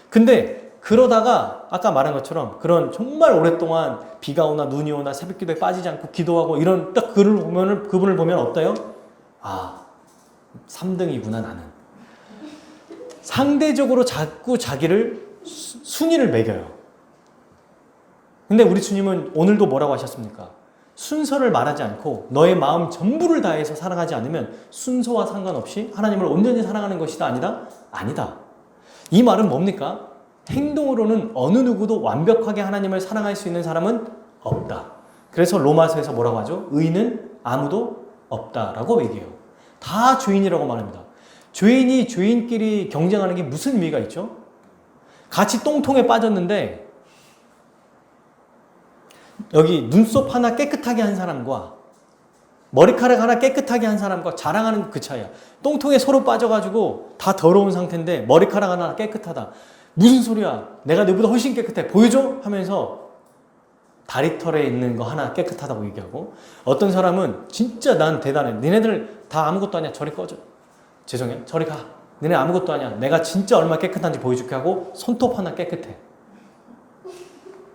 근데 그러다가 아까 말한 것처럼 그런 정말 오랫동안 비가 오나 눈이 오나 새벽 기도에 빠지지 않고 기도하고 이런 딱 그분을 보면 어때요? 아 3등이구나 나는. 상대적으로 자꾸 자기를 순위를 매겨요. 근데 우리 주님은 오늘도 뭐라고 하셨습니까? 순서를 말하지 않고 너의 마음 전부를 다해서 사랑하지 않으면 순서와 상관없이 하나님을 온전히 사랑하는 것이다 아니다? 아니다. 이 말은 뭡니까? 행동으로는 어느 누구도 완벽하게 하나님을 사랑할 수 있는 사람은 없다. 그래서 로마서에서 뭐라고 하죠? 의인은 아무도 없다라고 얘기해요. 다 죄인이라고 말합니다. 죄인이 죄인끼리 경쟁하는 게 무슨 의미가 있죠? 같이 똥통에 빠졌는데 여기 눈썹 하나 깨끗하게 한 사람과 머리카락 하나 깨끗하게 한 사람과 자랑하는 그 차이야. 똥통에 서로 빠져가지고 다 더러운 상태인데 머리카락 하나 깨끗하다. 무슨 소리야? 내가 너보다 훨씬 깨끗해. 보여줘? 하면서 다리털에 있는 거 하나 깨끗하다고 얘기하고 어떤 사람은 진짜 난 대단해. 니네들 다 아무것도 아니야. 저리 꺼져. 죄송해요. 저리 가. 니네 아무것도 아니야. 내가 진짜 얼마나 깨끗한지 보여줄게 하고 손톱 하나 깨끗해.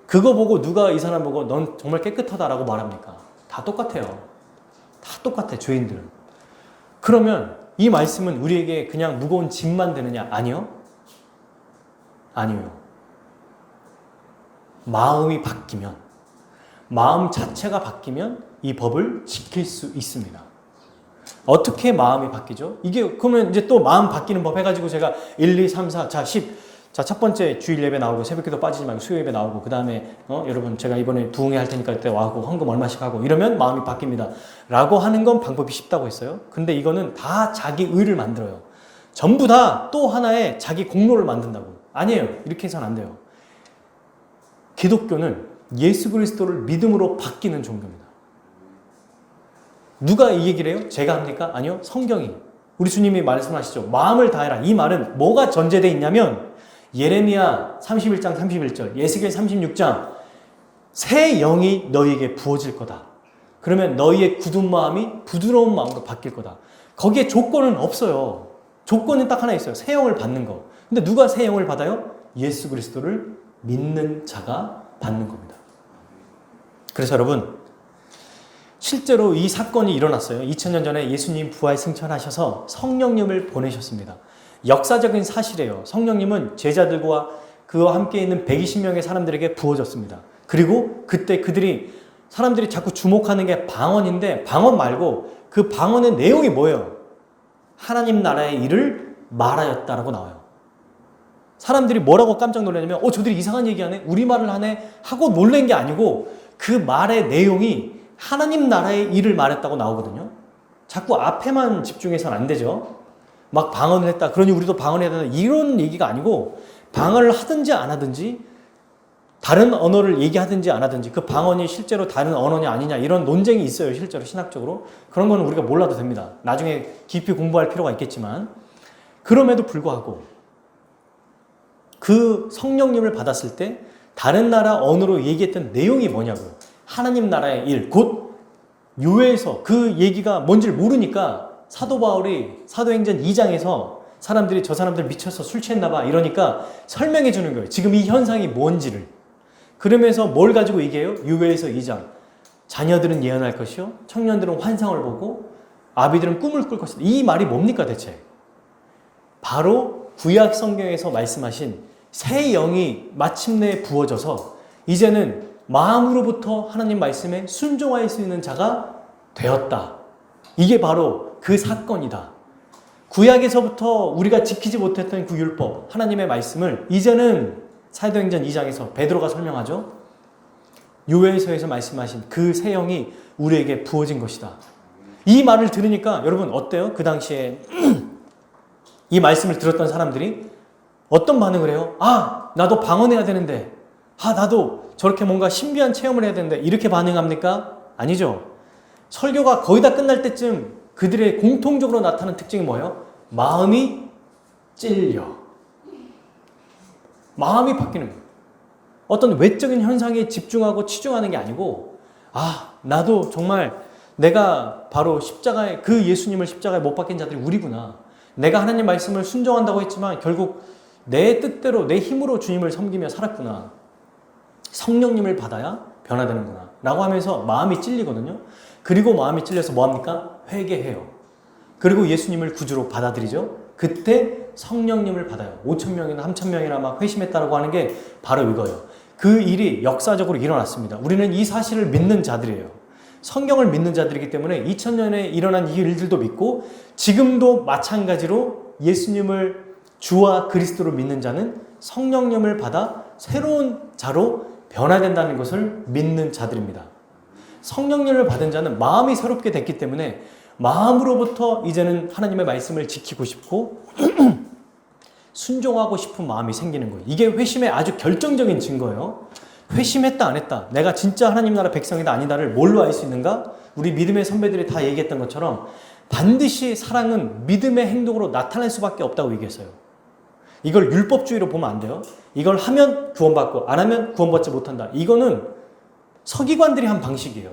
그거 보고 누가 이 사람 보고 넌 정말 깨끗하다라고 말합니까? 다 똑같아요. 다 똑같아. 죄인들은. 그러면 이 말씀은 우리에게 그냥 무거운 짐만 되느냐? 아니요. 아니요. 마음이 바뀌면 마음 자체가 바뀌면 이 법을 지킬 수 있습니다. 어떻게 마음이 바뀌죠? 이게 그러면 이제 또 마음 바뀌는 법 해가지고 제가 1, 2, 3, 4, 자 10. 자, 첫 번째 주일 예배 나오고 새벽기도 빠지지 말고 수요 예배 나오고 그 다음에 여러분 제가 이번에 부흥회 할 테니까 그때 와고 헌금 얼마씩 하고 이러면 마음이 바뀝니다. 라고 하는 건 방법이 쉽다고 했어요. 근데 이거는 다 자기 의를 만들어요. 전부 다 또 하나의 자기 공로를 만든다고. 아니에요. 이렇게 해서는 안 돼요. 기독교는 예수 그리스도를 믿음으로 바뀌는 종교입니다. 누가 이 얘기를 해요? 제가 합니까? 아니요. 성경이. 우리 주님이 말씀하시죠. 마음을 다해라. 이 말은 뭐가 전제되어 있냐면 예레미야 31장 31절, 예스겔 36장 새 영이 너희에게 부어질 거다. 그러면 너희의 굳은 마음이 부드러운 마음으로 바뀔 거다. 거기에 조건은 없어요. 조건은 딱 하나 있어요. 새 영을 받는 거. 근데 누가 새 영을 받아요? 예수 그리스도를 믿는 자가 받는 겁니다. 그래서 여러분 실제로 이 사건이 일어났어요. 2000년 전에 예수님 부활 승천하셔서 성령님을 보내셨습니다. 역사적인 사실이에요. 성령님은 제자들과 그와 함께 있는 120명의 사람들에게 부어졌습니다. 그리고 그때 사람들이 자꾸 주목하는 게 방언인데, 방언 말고 그 방언의 내용이 뭐예요? 하나님 나라의 일을 말하였다라고 나와요. 사람들이 뭐라고 깜짝 놀라냐면 저들이 이상한 얘기하네? 우리말을 하네? 하고 놀란 게 아니고 그 말의 내용이 하나님 나라의 일을 말했다고 나오거든요. 자꾸 앞에만 집중해서는 안 되죠. 막 방언을 했다, 그러니 우리도 방언해야 된다, 이런 얘기가 아니고 방언을 하든지 안 하든지 다른 언어를 얘기하든지 안 하든지 그 방언이 실제로 다른 언어냐 아니냐 이런 논쟁이 있어요. 실제로 신학적으로. 그런 거는 우리가 몰라도 됩니다. 나중에 깊이 공부할 필요가 있겠지만, 그럼에도 불구하고 그 성령님을 받았을 때 다른 나라 언어로 얘기했던 내용이 뭐냐고요. 하나님 나라의 일, 곧 요해에서 그 얘기가 뭔지를 모르니까 사도 바울이 사도행전 2장에서 저 사람들 미쳐서 술 취했나 봐 이러니까 설명해 주는 거예요. 지금 이 현상이 뭔지를. 그러면서 뭘 가지고 얘기해요? 요해에서 2장. 자녀들은 예언할 것이요, 청년들은 환상을 보고 아비들은 꿈을 꿀 것이다. 이 말이 뭡니까 대체? 바로 구약 성경에서 말씀하신 새 영이 마침내 부어져서 이제는 마음으로부터 하나님 말씀에 순종할 수 있는 자가 되었다. 이게 바로 그 사건이다. 구약에서부터 우리가 지키지 못했던 그 율법, 하나님의 말씀을 이제는 사도행전 2장에서 베드로가 설명하죠. 요해서에서 말씀하신 그 새 영이 우리에게 부어진 것이다. 이 말을 들으니까 여러분 어때요? 그 당시에 이 말씀을 들었던 사람들이 어떤 반응을 해요? 나도 방언해야 되는데, 나도 저렇게 뭔가 신비한 체험을 해야 되는데, 이렇게 반응합니까? 아니죠. 설교가 거의 다 끝날 때쯤 그들의 공통적으로 나타나는 특징이 뭐예요? 마음이 찔려. 마음이 바뀌는 거예요. 어떤 외적인 현상에 집중하고 치중하는 게 아니고, 나도 정말 내가 바로 그 예수님을 십자가에 못 박힌 자들이 우리구나. 내가 하나님 말씀을 순종한다고 했지만 결국 내 뜻대로 내 힘으로 주님을 섬기며 살았구나. 성령님을 받아야 변화되는구나 라고 하면서 마음이 찔리거든요. 그리고 마음이 찔려서 뭐합니까? 회개해요. 그리고 예수님을 구주로 받아들이죠. 그때 성령님을 받아요. 5,000명이나 3,000명이나 막 회심했다라고 하는 게 바로 이거예요. 그 일이 역사적으로 일어났습니다. 우리는 이 사실을 믿는 자들이에요. 성경을 믿는 자들이기 때문에 2000년에 일어난 이 일들도 믿고, 지금도 마찬가지로 예수님을 주와 그리스도로 믿는 자는 성령님을 받아 새로운 자로 변화된다는 것을 믿는 자들입니다. 성령님을 받은 자는 마음이 새롭게 됐기 때문에 마음으로부터 이제는 하나님의 말씀을 지키고 싶고 순종하고 싶은 마음이 생기는 거예요. 이게 회심의 아주 결정적인 증거예요. 회심했다 안 했다, 내가 진짜 하나님 나라 백성이다 아니다를 뭘로 알 수 있는가? 우리 믿음의 선배들이 다 얘기했던 것처럼 반드시 사랑은 믿음의 행동으로 나타날 수밖에 없다고 얘기했어요. 이걸 율법주의로 보면 안 돼요. 이걸 하면 구원받고 안 하면 구원받지 못한다. 이거는 서기관들이 한 방식이에요.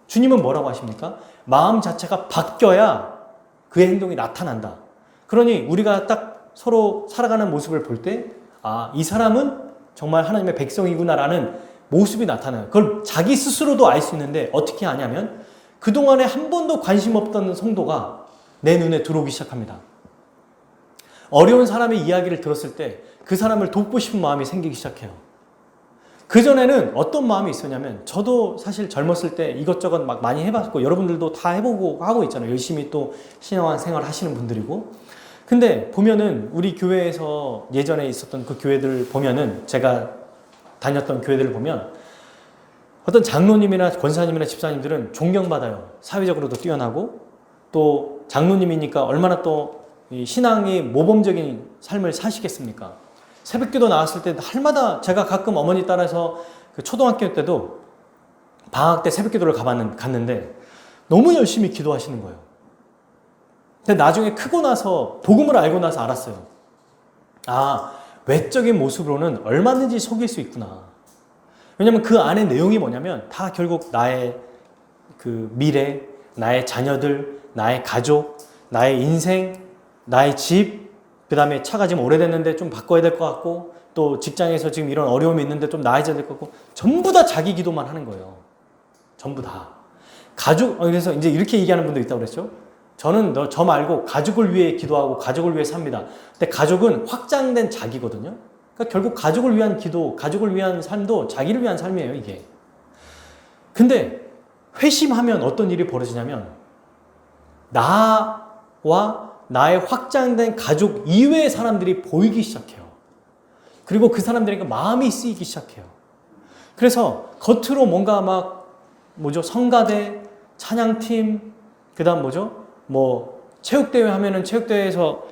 주님은 뭐라고 하십니까? 마음 자체가 바뀌어야 그의 행동이 나타난다. 그러니 우리가 딱 서로 살아가는 모습을 볼 때, 이 사람은 정말 하나님의 백성이구나라는 모습이 나타나요. 그걸 자기 스스로도 알 수 있는데 어떻게 아냐면 그동안에 한 번도 관심 없던 성도가 내 눈에 들어오기 시작합니다. 어려운 사람의 이야기를 들었을 때 그 사람을 돕고 싶은 마음이 생기기 시작해요. 그전에는 어떤 마음이 있었냐면, 저도 사실 젊었을 때 이것저것 막 많이 해봤고 여러분들도 다 해보고 하고 있잖아요. 열심히 또 신앙 생활 하시는 분들이고. 근데 보면은 우리 교회에서 예전에 있었던 그 교회들 보면은, 제가 다녔던 교회들을 보면 어떤 장로님이나 권사님이나 집사님들은 존경받아요. 사회적으로도 뛰어나고 또 장로님이니까 얼마나 또 신앙이 모범적인 삶을 사시겠습니까? 새벽기도 나왔을 때 할마다, 제가 가끔 어머니 따라서 그 초등학교 때도 방학 때 새벽기도를 갔는데 너무 열심히 기도하시는 거예요. 근데 나중에 크고 나서 복음을 알고 나서 알았어요. 외적인 모습으로는 얼마든지 속일 수 있구나. 왜냐면 그 안에 내용이 뭐냐면 다 결국 나의 그 미래, 나의 자녀들, 나의 가족, 나의 인생, 나의 집, 그 다음에 차가 지금 오래됐는데 좀 바꿔야 될 것 같고, 또 직장에서 지금 이런 어려움이 있는데 좀 나아져야 될 것 같고, 전부 다 자기 기도만 하는 거예요. 전부 다. 그래서 이제 이렇게 얘기하는 분도 있다고 그랬죠. 저는 저 말고 가족을 위해 기도하고 가족을 위해 삽니다. 근데 가족은 확장된 자기거든요. 그러니까 결국 가족을 위한 기도, 가족을 위한 삶도 자기를 위한 삶이에요, 이게. 근데 회심하면 어떤 일이 벌어지냐면 나와 나의 확장된 가족 이외의 사람들이 보이기 시작해요. 그리고 그 사람들에게 마음이 쓰이기 시작해요. 그래서 겉으로 뭔가 성가대, 찬양팀, 그 다음 체육대회 하면은 체육대회에서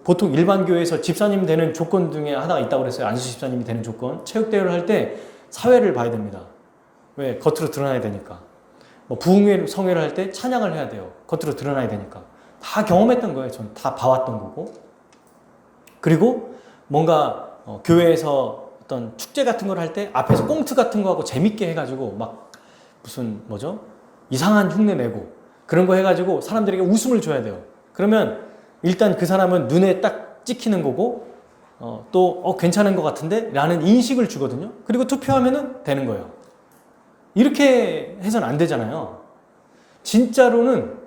보통 일반 교회에서 집사님 되는 조건 중에 하나가 있다고 그랬어요. 안수 집사님이 되는 조건. 체육대회를 할 때 사회를 봐야 됩니다. 왜? 겉으로 드러나야 되니까. 부흥회, 성회를 할 때 찬양을 해야 돼요. 겉으로 드러나야 되니까. 다 경험했던 거예요. 전 다 봐왔던 거고. 그리고 뭔가 교회에서 어떤 축제 같은 걸 할 때 앞에서 꽁트 같은 거 하고 재밌게 해가지고 이상한 흉내 내고 그런 거 해가지고 사람들에게 웃음을 줘야 돼요. 그러면 일단 그 사람은 눈에 딱 찍히는 거고 괜찮은 것 같은데? 라는 인식을 주거든요. 그리고 투표하면은 되는 거예요. 이렇게 해서는 안 되잖아요. 진짜로는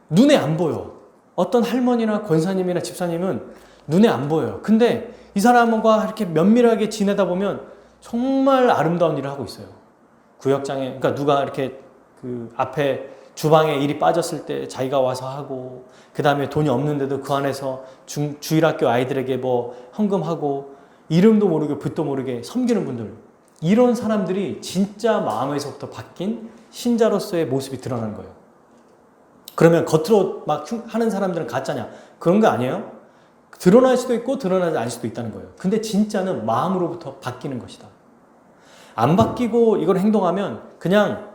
눈에 안 보여. 어떤 할머니나 권사님이나 집사님은 눈에 안 보여요. 근데 이 사람과 이렇게 면밀하게 지내다 보면 정말 아름다운 일을 하고 있어요. 구역장에, 그러니까 누가 이렇게 앞에 주방에 일이 빠졌을 때 자기가 와서 하고, 그 다음에 돈이 없는데도 그 안에서 주일학교 아이들에게 헌금하고, 이름도 모르게 빛도 모르게 섬기는 분들, 이런 사람들이 진짜 마음에서부터 바뀐 신자로서의 모습이 드러나는 거예요. 그러면 겉으로 하는 사람들은 가짜냐? 그런 거 아니에요. 드러날 수도 있고 드러나지 않을 수도 있다는 거예요. 근데 진짜는 마음으로부터 바뀌는 것이다. 안 바뀌고 이걸 행동하면 그냥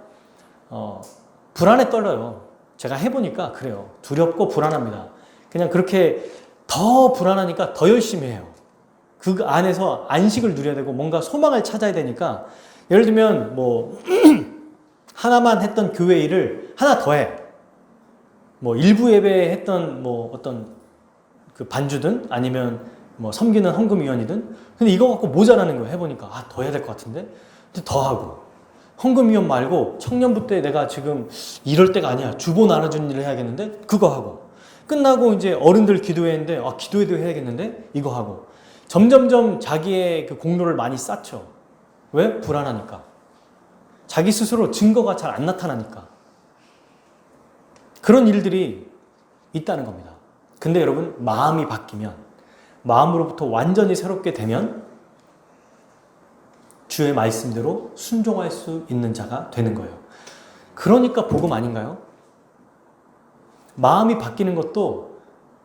불안에 떨려요. 제가 해보니까 그래요. 두렵고 불안합니다. 그냥 그렇게 더 불안하니까 더 열심히 해요. 그 안에서 안식을 누려야 되고 뭔가 소망을 찾아야 되니까, 예를 들면 하나만 했던 교회 일을 하나 더 해. 일부 예배에 했던 어떤 반주든 아니면 섬기는 헌금위원이든, 근데 이거 갖고 모자라는 거예요. 해보니까 더 해야 될 것 같은데, 근데 더 하고, 헌금위원 말고 청년부 때 내가 지금 이럴 때가 아니야, 주보 나눠주는 일을 해야겠는데 그거 하고, 끝나고 이제 어른들 기도회인데 기도회도 해야겠는데 이거 하고, 점점점 자기의 공로를 많이 쌓죠. 왜? 불안하니까. 자기 스스로 증거가 잘 안 나타나니까. 그런 일들이 있다는 겁니다. 근데 여러분, 마음이 바뀌면, 마음으로부터 완전히 새롭게 되면 주의 말씀대로 순종할 수 있는 자가 되는 거예요. 그러니까 복음 아닌가요? 마음이 바뀌는 것도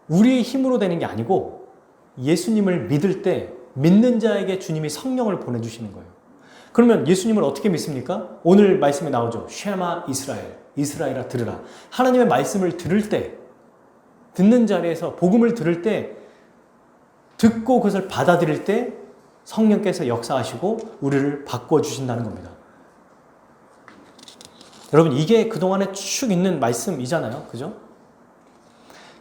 우리의 힘으로 되는 게 아니고 예수님을 믿을 때 믿는 자에게 주님이 성령을 보내주시는 거예요. 그러면 예수님을 어떻게 믿습니까? 오늘 말씀에 나오죠. 쉐마 이스라엘, 이스라엘아 들으라. 하나님의 말씀을 들을 때, 듣는 자리에서 복음을 들을 때, 듣고 그것을 받아들일 때 성령께서 역사하시고 우리를 바꿔주신다는 겁니다. 여러분, 이게 그동안에 쭉 있는 말씀이잖아요. 그죠?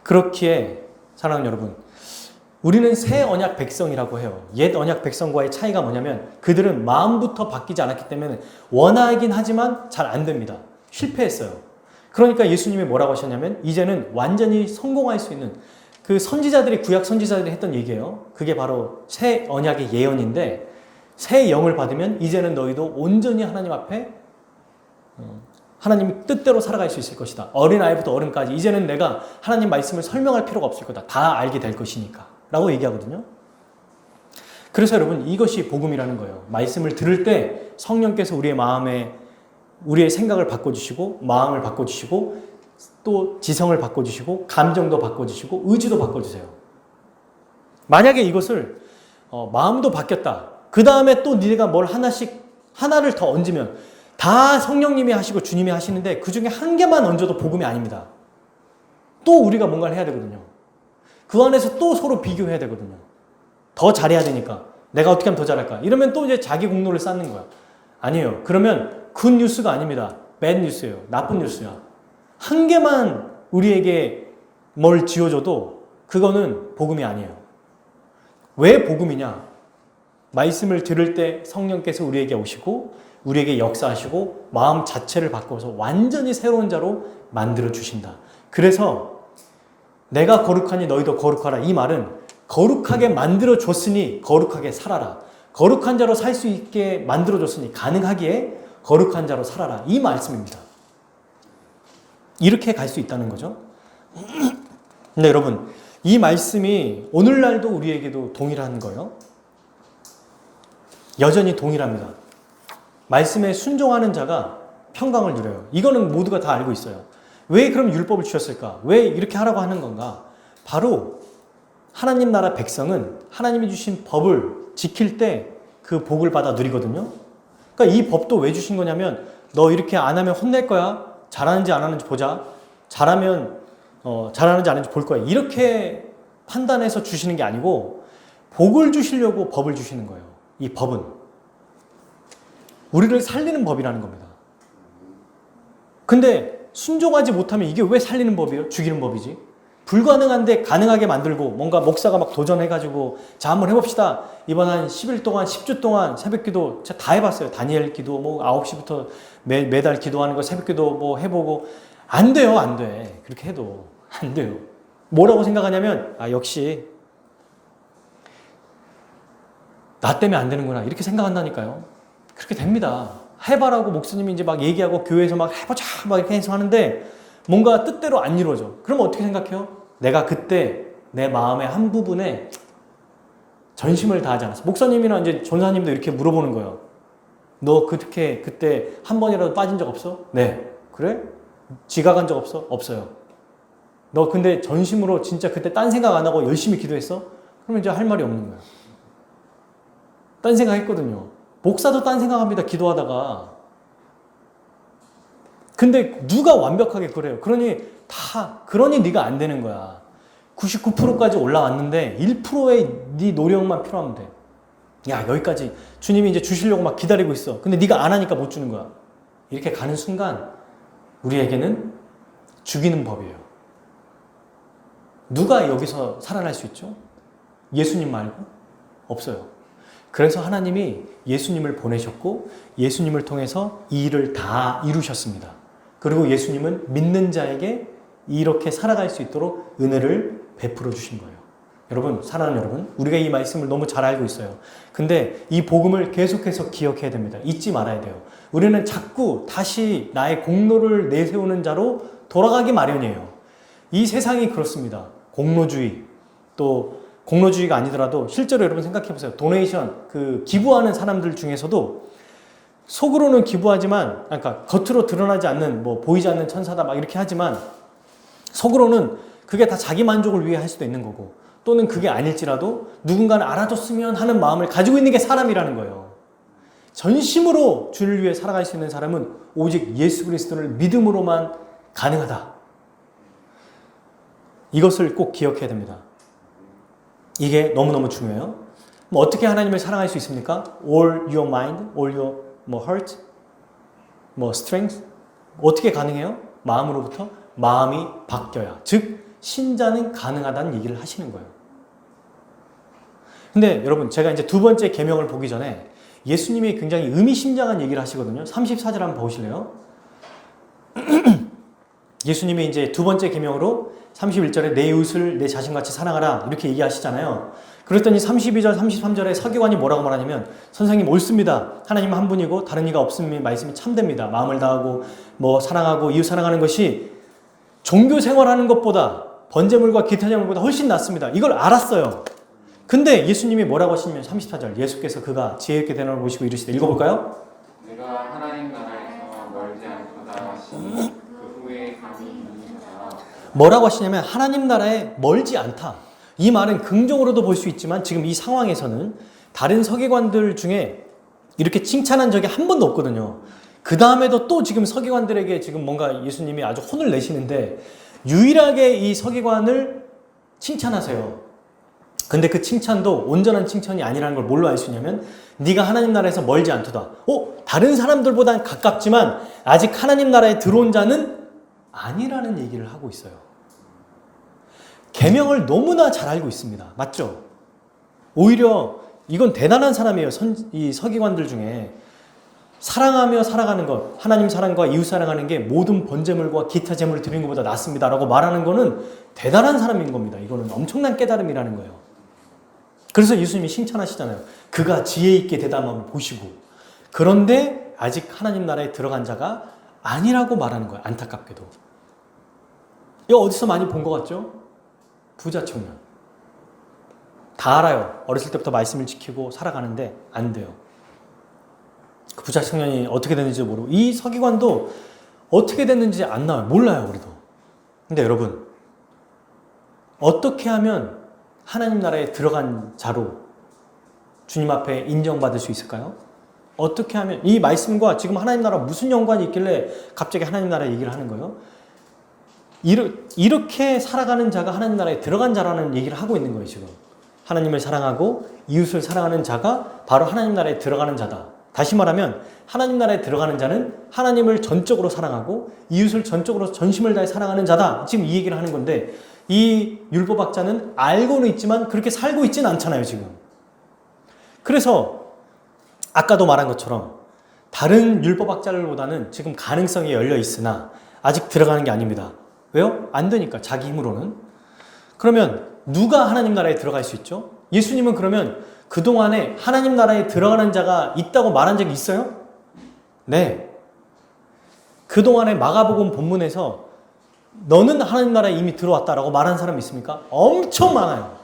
그렇기에 사랑하는 여러분, 우리는 새 언약 백성이라고 해요. 옛 언약 백성과의 차이가 뭐냐면 그들은 마음부터 바뀌지 않았기 때문에 원하긴 하지만 잘 안 됩니다. 실패했어요. 그러니까 예수님이 뭐라고 하셨냐면 이제는 완전히 성공할 수 있는, 그 선지자들이, 구약 선지자들이 했던 얘기예요. 그게 바로 새 언약의 예언인데, 새 영을 받으면 이제는 너희도 온전히 하나님 앞에 하나님 뜻대로 살아갈 수 있을 것이다. 어린아이부터 어른까지 이제는 내가 하나님 말씀을 설명할 필요가 없을 거다. 다 알게 될 것이니까 라고 얘기하거든요. 그래서 여러분, 이것이 복음이라는 거예요. 말씀을 들을 때 성령께서 우리의 마음에, 우리의 생각을 바꿔주시고, 마음을 바꿔주시고, 또 지성을 바꿔주시고, 감정도 바꿔주시고, 의지도 바꿔주세요. 만약에 이것을 마음도 바뀌었다, 그 다음에 또 네가 뭘 하나를 더 얹으면 다 성령님이 하시고 주님이 하시는데 그 중에 한 개만 얹어도 복음이 아닙니다. 또 우리가 뭔가를 해야 되거든요. 그 안에서 또 서로 비교해야 되거든요. 더 잘해야 되니까. 내가 어떻게 하면 더 잘할까? 이러면 또 이제 자기 공로를 쌓는 거야. 아니에요. 그러면 굿 뉴스가 아닙니다. 배드 뉴스예요. 나쁜 뉴스야. 한 개만 우리에게 뭘 지어줘도 그거는 복음이 아니에요. 왜 복음이냐? 말씀을 들을 때 성령께서 우리에게 오시고 우리에게 역사하시고 마음 자체를 바꿔서 완전히 새로운 자로 만들어 주신다. 그래서 내가 거룩하니 너희도 거룩하라. 이 말은 거룩하게 만들어 줬으니 거룩하게 살아라. 거룩한 자로 살 수 있게 만들어 줬으니 가능하기에 거룩한 자로 살아라. 이 말씀입니다. 이렇게 갈 수 있다는 거죠. 근데 여러분, 이 말씀이 오늘날도 우리에게도 동일한 거예요. 여전히 동일합니다. 말씀에 순종하는 자가 평강을 누려요. 이거는 모두가 다 알고 있어요. 왜 그럼 율법을 주셨을까? 왜 이렇게 하라고 하는 건가? 바로 하나님 나라 백성은 하나님이 주신 법을 지킬 때 그 복을 받아 누리거든요. 그러니까 이 법도 왜 주신 거냐면 너 이렇게 안 하면 혼낼 거야. 잘하는지 안 하는지 보자. 잘하면 잘하는지 안 하는지 볼 거야. 이렇게 판단해서 주시는 게 아니고 복을 주시려고 법을 주시는 거예요. 이 법은 우리를 살리는 법이라는 겁니다. 근데 순종하지 못하면 이게 왜 살리는 법이에요? 죽이는 법이지. 불가능한데 가능하게 만들고 뭔가 목사가 막 도전해가지고 자 한번 해봅시다. 이번 한 10일 동안 10주 동안 새벽기도 제가 다 해봤어요. 다니엘 기도 뭐 9시부터 매달 기도하는 거 새벽기도 뭐 해보고 안 돼요. 안 돼. 그렇게 해도 안 돼요. 뭐라고 생각하냐면 역시 나 때문에 안 되는구나 이렇게 생각한다니까요. 그렇게 됩니다. 해봐라고 목사님이 이제 막 얘기하고 교회에서 막 해보자 막 이렇게 해서 하는데 뭔가 뜻대로 안 이루어져. 그러면 어떻게 생각해요? 내가 그때 내 마음의 한 부분에 전심을 다하지 않았어. 목사님이나 이제 전사님도 이렇게 물어보는 거예요. 너 그때 한 번이라도 빠진 적 없어? 네. 그래? 지각한 적 없어? 없어요. 너 근데 전심으로 진짜 그때 딴 생각 안 하고 열심히 기도했어? 그러면 이제 할 말이 없는 거야. 딴 생각 했거든요. 목사도 딴 생각합니다. 기도하다가. 근데 누가 완벽하게 그래요? 그러니 네가 안 되는 거야. 99%까지 올라왔는데 1%의 네 노력만 필요하면 돼. 야, 여기까지 주님이 이제 주시려고 막 기다리고 있어. 근데 네가 안 하니까 못 주는 거야. 이렇게 가는 순간 우리에게는 죽이는 법이에요. 누가 여기서 살아날 수 있죠? 예수님 말고 없어요. 그래서 하나님이 예수님을 보내셨고 예수님을 통해서 이 일을 다 이루셨습니다. 그리고 예수님은 믿는 자에게 이렇게 살아갈 수 있도록 은혜를 베풀어 주신 거예요. 여러분, 사랑하는 여러분, 우리가 이 말씀을 너무 잘 알고 있어요. 근데 이 복음을 계속해서 기억해야 됩니다. 잊지 말아야 돼요. 우리는 자꾸 다시 나의 공로를 내세우는 자로 돌아가기 마련이에요. 이 세상이 그렇습니다. 공로주의, 또 공로주의가 아니더라도 실제로 여러분 생각해 보세요. 도네이션, 기부하는 사람들 중에서도 속으로는 기부하지만, 그러니까 겉으로 드러나지 않는, 보이지 않는 천사다 막 이렇게 하지만 속으로는 그게 다 자기 만족을 위해 할 수도 있는 거고, 또는 그게 아닐지라도 누군가는 알아줬으면 하는 마음을 가지고 있는 게 사람이라는 거예요. 전심으로 주를 위해 살아갈 수 있는 사람은 오직 예수 그리스도를 믿음으로만 가능하다. 이것을 꼭 기억해야 됩니다. 이게 너무너무 중요해요. 어떻게 하나님을 사랑할 수 있습니까? All your mind, all your heart, strength. 어떻게 가능해요? 마음으로부터 마음이 바뀌어야. 즉 신자는 가능하다는 얘기를 하시는 거예요. 근데 여러분, 제가 이제 두 번째 계명을 보기 전에 예수님이 굉장히 의미심장한 얘기를 하시거든요. 34절 한번 보실래요? 예수님이 이제 두 번째 계명으로 31절에 내 이웃을 내 자신같이 사랑하라 이렇게 얘기하시잖아요. 그랬더니 32절, 33절에 서기관이 뭐라고 말하냐면, 선생님 옳습니다. 하나님 한 분이고 다른 이가 없음이 말씀이 참됩니다. 마음을 다하고 사랑하고 이웃 사랑하는 것이 종교 생활하는 것보다 번제물과 기타 제물보다 훨씬 낫습니다. 이걸 알았어요. 근데 예수님이 뭐라고 하시냐면 34절, 예수께서 그가 지혜 있게 대너를 보시고 이르시되, 읽어볼까요? 내가 하나님 나라에서 멀지 않도다 하시니 그 후에 감히 이르시다. 뭐라고 하시냐면 하나님 나라에 멀지 않다. 이 말은 긍정으로도 볼 수 있지만 지금 이 상황에서는 다른 서기관들 중에 이렇게 칭찬한 적이 한 번도 없거든요. 그 다음에도 또 지금 서기관들에게 지금 뭔가 예수님이 아주 혼을 내시는데 유일하게 이 서기관을 칭찬하세요. 근데 그 칭찬도 온전한 칭찬이 아니라는 걸 뭘로 알 수 있냐면, 네가 하나님 나라에서 멀지 않도다. 다른 사람들보다는 가깝지만 아직 하나님 나라에 들어온 자는 아니라는 얘기를 하고 있어요. 계명을 너무나 잘 알고 있습니다. 맞죠? 오히려 이건 대단한 사람이에요. 이 서기관들 중에 사랑하며 살아가는 것, 하나님 사랑과 이웃 사랑하는 게 모든 번제물과 기타 제물을 드리는 것보다 낫습니다라고 말하는 거는 대단한 사람인 겁니다. 이거는 엄청난 깨달음이라는 거예요. 그래서 예수님이 칭찬하시잖아요. 그가 지혜 있게 대담함을 보시고. 그런데 아직 하나님 나라에 들어간 자가 아니라고 말하는 거예요. 안타깝게도. 이거 어디서 많이 본 것 같죠? 부자 청년. 다 알아요. 어렸을 때부터 말씀을 지키고 살아가는데 안 돼요. 그 부자 청년이 어떻게 됐는지 모르고 이 서기관도 어떻게 됐는지 안 나와요. 몰라요. 우리도. 근데 여러분 어떻게 하면 하나님 나라에 들어간 자로 주님 앞에 인정받을 수 있을까요? 어떻게 하면 이 말씀과 지금 하나님 나라 무슨 연관이 있길래 갑자기 하나님 나라 얘기를 하는 거예요? 이렇게 살아가는 자가 하나님 나라에 들어간 자라는 얘기를 하고 있는 거예요. 지금 하나님을 사랑하고 이웃을 사랑하는 자가 바로 하나님 나라에 들어가는 자다. 다시 말하면 하나님 나라에 들어가는 자는 하나님을 전적으로 사랑하고 이웃을 전적으로 전심을 다해 사랑하는 자다. 지금 이 얘기를 하는 건데 이 율법학자는 알고는 있지만 그렇게 살고 있지는 않잖아요. 지금. 그래서 아까도 말한 것처럼 다른 율법학자들보다는 지금 가능성이 열려 있으나 아직 들어가는 게 아닙니다. 왜요? 안 되니까 자기 힘으로는. 그러면 누가 하나님 나라에 들어갈 수 있죠? 예수님은 그러면 그동안에 하나님 나라에 들어가는 자가 있다고 말한 적이 있어요? 네. 그동안에 마가복음 본문에서 너는 하나님 나라에 이미 들어왔다라고 말한 사람이 있습니까? 엄청 많아요.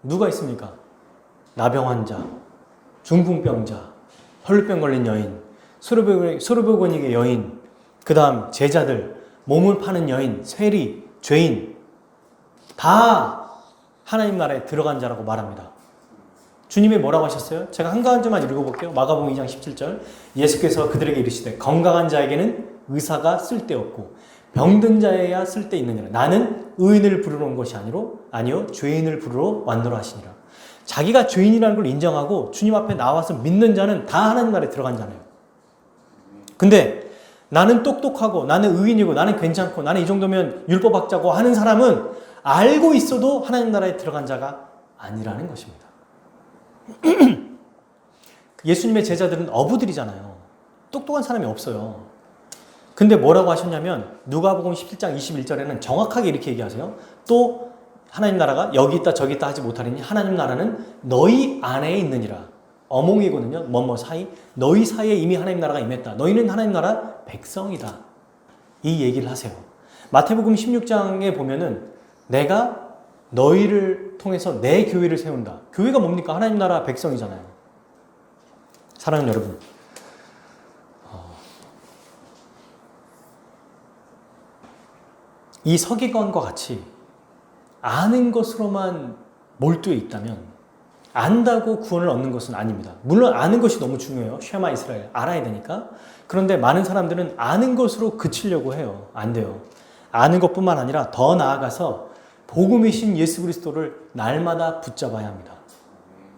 누가 있습니까? 나병 환자, 중풍병자, 혈루병 걸린 여인, 수르베고닉의 여인, 그 다음 제자들, 몸을 파는 여인, 세리, 죄인 다 하나님 나라에 들어간 자라고 말합니다. 주님이 뭐라고 하셨어요? 제가 한 가지만 읽어볼게요. 마가복음 2장 17절 예수께서 그들에게 이르시되 건강한 자에게는 의사가 쓸데없고 병든 자에야 쓸데있느니라. 나는 의인을 부르러 온 것이 아니요 죄인을 부르러 왔노라 하시니라. 자기가 죄인이라는 걸 인정하고 주님 앞에 나와서 믿는 자는 다 하나님 나라에 들어간 자네요. 근데 나는 똑똑하고 나는 의인이고 나는 괜찮고 나는 이 정도면 율법학자고 하는 사람은 알고 있어도 하나님 나라에 들어간 자가 아니라는 것입니다. 예수님의 제자들은 어부들이잖아요. 똑똑한 사람이 없어요. 근데 뭐라고 하셨냐면 누가복음 17장 21절에는 정확하게 이렇게 얘기하세요. 또 하나님 나라가 여기 있다 저기 있다 하지 못하리니 하나님 나라는 너희 안에 있느니라. 어몽이거든요. 뭐뭐 사이. 너희 사이에 이미 하나님 나라가 임했다. 너희는 하나님 나라 백성이다. 이 얘기를 하세요. 마태복음 16장에 보면은 내가 너희를 통해서 내 교회를 세운다. 교회가 뭡니까? 하나님 나라 백성이잖아요. 사랑하는 여러분. 이 서기관과 같이 아는 것으로만 몰두해 있다면 안다고 구원을 얻는 것은 아닙니다. 물론 아는 것이 너무 중요해요. 쉐마 이스라엘. 알아야 되니까. 그런데 많은 사람들은 아는 것으로 그치려고 해요. 안 돼요. 아는 것뿐만 아니라 더 나아가서 복음이신 예수 그리스도를 날마다 붙잡아야 합니다.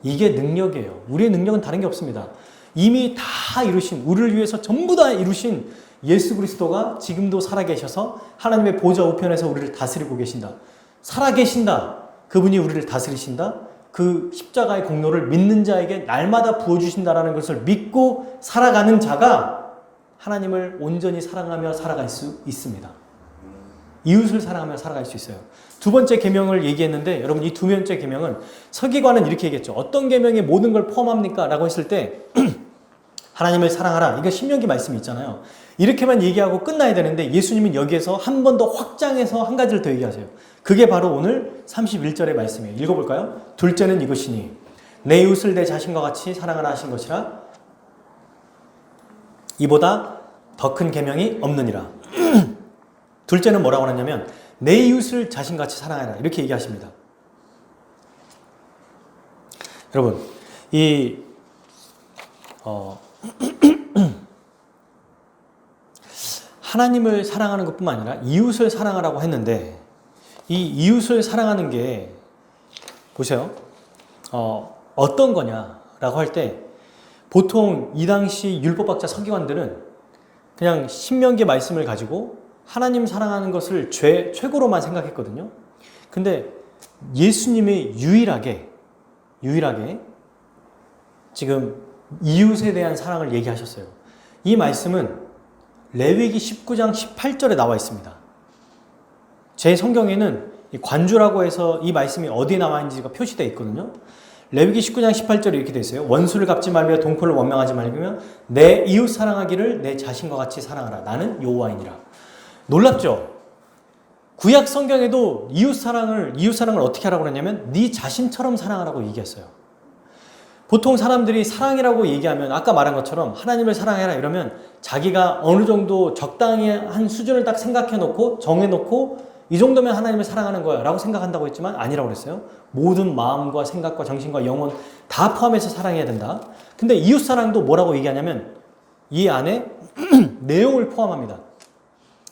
이게 능력이에요. 우리의 능력은 다른 게 없습니다. 이미 다 이루신, 우리를 위해서 전부 다 이루신 예수 그리스도가 지금도 살아계셔서 하나님의 보좌 우편에서 우리를 다스리고 계신다. 살아계신다. 그분이 우리를 다스리신다. 그 십자가의 공로를 믿는 자에게 날마다 부어주신다라는 것을 믿고 살아가는 자가 하나님을 온전히 사랑하며 살아갈 수 있습니다. 이웃을 사랑하며 살아갈 수 있어요. 두 번째 계명을 얘기했는데 여러분 이 두 번째 계명은 서기관은 이렇게 얘기했죠. 어떤 계명에 모든 걸 포함합니까? 라고 했을 때 하나님을 사랑하라. 이거 신명기 말씀이 있잖아요. 이렇게만 얘기하고 끝나야 되는데 예수님은 여기에서 한 번 더 확장해서 한 가지를 더 얘기하세요. 그게 바로 오늘 31절의 말씀이에요. 읽어볼까요? 둘째는 이것이니 내 이웃을 내 자신과 같이 사랑하라 하신 것이라. 이보다 더 큰 계명이 없느니라. 둘째는 뭐라고 하냐면 내 이웃을 자신같이 사랑하라. 이렇게 얘기하십니다. 여러분 하나님을 사랑하는 것뿐만 아니라 이웃을 사랑하라고 했는데 이 이웃을 사랑하는 게 보세요. 어떤 거냐라고 할 때 보통 이 당시 율법학자 서기관들은 그냥 신명기 말씀을 가지고 하나님 사랑하는 것을 최고로만 생각했거든요. 근데 예수님이 유일하게 유일하게 지금 이웃에 대한 사랑을 얘기하셨어요. 이 말씀은 레위기 19장 18절에 나와 있습니다. 제 성경에는 관주라고 해서 이 말씀이 어디에 나와 있는지가 표시되어 있거든요. 레위기 19장 18절에 이렇게 되어 있어요. 원수를 갚지 말며 동포를 원망하지 말며 내 이웃 사랑하기를 내 자신과 같이 사랑하라. 나는 여호와이니라. 놀랍죠? 구약 성경에도 이웃 사랑을 어떻게 하라고 그랬냐면 네 자신처럼 사랑하라고 얘기했어요. 보통 사람들이 사랑이라고 얘기하면 아까 말한 것처럼 하나님을 사랑해라 이러면 자기가 어느 정도 적당히 한 수준을 딱 생각해 놓고 정해 놓고 이 정도면 하나님을 사랑하는 거야 라고 생각한다고 했지만 아니라고 그랬어요. 모든 마음과 생각과 정신과 영혼 다 포함해서 사랑해야 된다. 근데 이웃 사랑도 뭐라고 얘기하냐면 이 안에 내용을 포함합니다.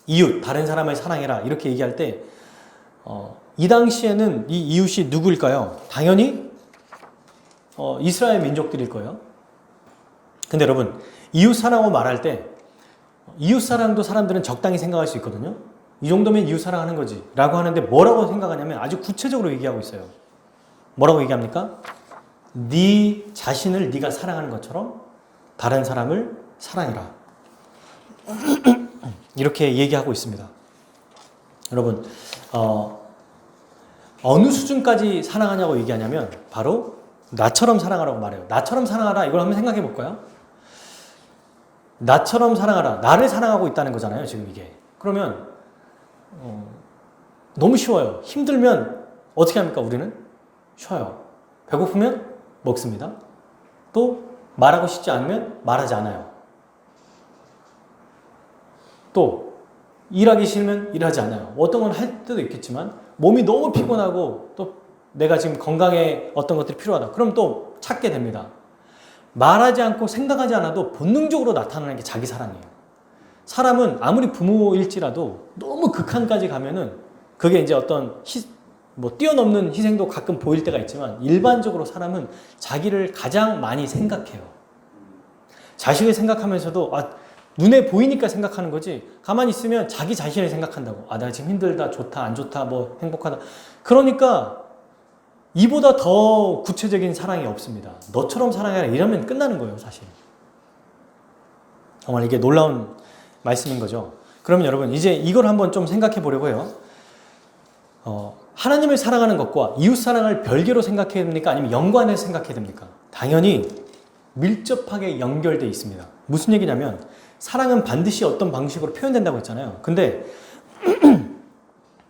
이웃, 다른 사람을 사랑해라 이렇게 얘기할 때 이 당시에는 이 이웃이 누구일까요? 당연히 이스라엘 민족들일 거예요. 근데 여러분 이웃 사랑을 말할 때 이웃 사랑도 사람들은 적당히 생각할 수 있거든요. 이 정도면 이웃 사랑하는 거지 라고 하는데 뭐라고 생각하냐면 아주 구체적으로 얘기하고 있어요. 뭐라고 얘기합니까? 네 자신을 네가 사랑하는 것처럼 다른 사람을 사랑해라. 이렇게 얘기하고 있습니다. 여러분 어느 수준까지 사랑하냐고 얘기하냐면 바로 나처럼 사랑하라고 말해요. 나처럼 사랑하라 이걸 한번 생각해 볼까요? 나처럼 사랑하라. 나를 사랑하고 있다는 거잖아요. 지금 이게. 그러면 너무 쉬워요. 힘들면 어떻게 합니까? 우리는 쉬어요. 배고프면 먹습니다. 또 말하고 싶지 않으면 말하지 않아요. 또 일하기 싫으면 일하지 않아요. 어떤 건 할 때도 있겠지만 몸이 너무 피곤하고 또 내가 지금 건강에 어떤 것들이 필요하다. 그럼 또 찾게 됩니다. 말하지 않고 생각하지 않아도 본능적으로 나타나는 게 자기 사랑이에요. 사람은 아무리 부모일지라도 너무 극한까지 가면은 그게 이제 어떤 뛰어넘는 희생도 가끔 보일 때가 있지만 일반적으로 사람은 자기를 가장 많이 생각해요. 자식을 생각하면서도 눈에 보이니까 생각하는 거지 가만히 있으면 자기 자신을 생각한다고. 내가 지금 힘들다, 좋다, 안 좋다, 뭐 행복하다. 그러니까 이보다 더 구체적인 사랑이 없습니다. 너처럼 사랑해라 이러면 끝나는 거예요, 사실. 정말 이게 놀라운 말씀인 거죠. 그러면 여러분 이제 이걸 한번 좀 생각해 보려고 해요. 하나님을 사랑하는 것과 이웃 사랑을 별개로 생각해야 됩니까? 아니면 연관해서 생각해야 됩니까? 당연히 밀접하게 연결되어 있습니다. 무슨 얘기냐면 사랑은 반드시 어떤 방식으로 표현된다고 했잖아요. 근데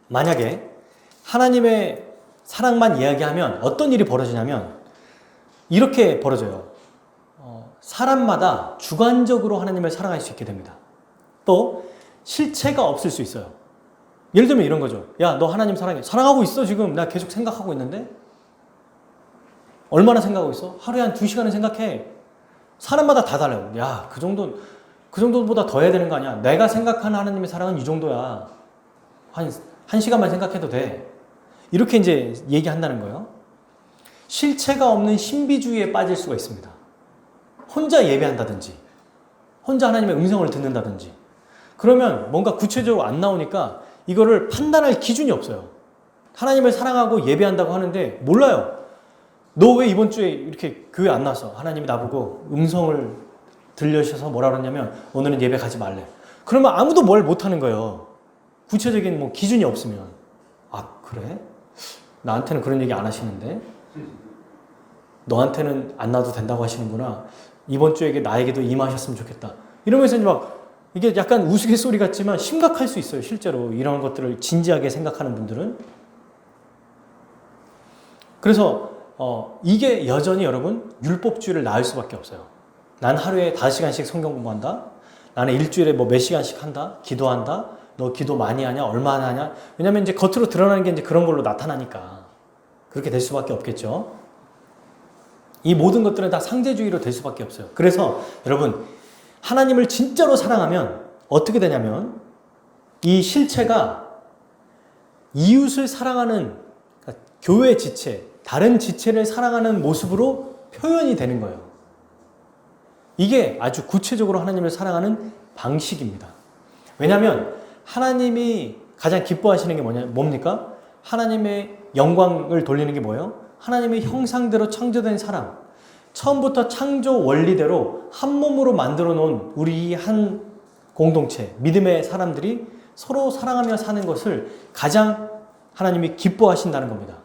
만약에 하나님의 사랑만 이야기하면 어떤 일이 벌어지냐면 이렇게 벌어져요. 사람마다 주관적으로 하나님을 사랑할 수 있게 됩니다. 또 실체가 없을 수 있어요. 예를 들면 이런 거죠. 야, 너 하나님 사랑해. 사랑하고 있어 지금. 나 계속 생각하고 있는데. 얼마나 생각하고 있어? 하루에 한 2시간은 생각해. 사람마다 다 달라요. 야, 그 정도보다 더 해야 되는 거 아니야? 내가 생각하는 하나님의 사랑은 이 정도야. 한 시간만 생각해도 돼. 이렇게 이제 얘기한다는 거예요. 실체가 없는 신비주의에 빠질 수가 있습니다. 혼자 예배한다든지, 혼자 하나님의 음성을 듣는다든지, 그러면 뭔가 구체적으로 안 나오니까 이거를 판단할 기준이 없어요. 하나님을 사랑하고 예배한다고 하는데 몰라요. 너 왜 이번 주에 이렇게 교회 안 나왔어? 하나님이 나보고 음성을 들려주셔서 뭐라 그러냐면 오늘은 예배 가지 말래. 그러면 아무도 뭘 못하는 거예요. 구체적인 뭐 기준이 없으면. 그래? 나한테는 그런 얘기 안 하시는데? 너한테는 안 나와도 된다고 하시는구나. 이번 주에 나에게도 임하셨으면 좋겠다. 이러면서 이게 약간 우스갯소리 같지만 심각할 수 있어요. 실제로 이런 것들을 진지하게 생각하는 분들은. 그래서 이게 여전히 여러분 율법주의를 낳을 수밖에 없어요. 난 하루에 5시간씩 성경 공부한다. 나는 일주일에 몇 시간씩 한다. 기도한다. 너 기도 많이 하냐? 얼마나 하냐? 왜냐면 이제 겉으로 드러나는 게 이제 그런 걸로 나타나니까. 그렇게 될 수밖에 없겠죠. 이 모든 것들은 다 상대주의로 될 수밖에 없어요. 그래서 여러분 하나님을 진짜로 사랑하면 어떻게 되냐면 이 실체가 이웃을 사랑하는 그러니까 교회 지체, 다른 지체를 사랑하는 모습으로 표현이 되는 거예요. 이게 아주 구체적으로 하나님을 사랑하는 방식입니다. 왜냐하면 하나님이 가장 기뻐하시는 게 뭡니까? 하나님의 영광을 돌리는 게 뭐예요? 하나님의 형상대로 창조된 사람, 처음부터 창조 원리대로 한 몸으로 만들어 놓은 우리 한 공동체, 믿음의 사람들이 서로 사랑하며 사는 것을 가장 하나님이 기뻐하신다는 겁니다.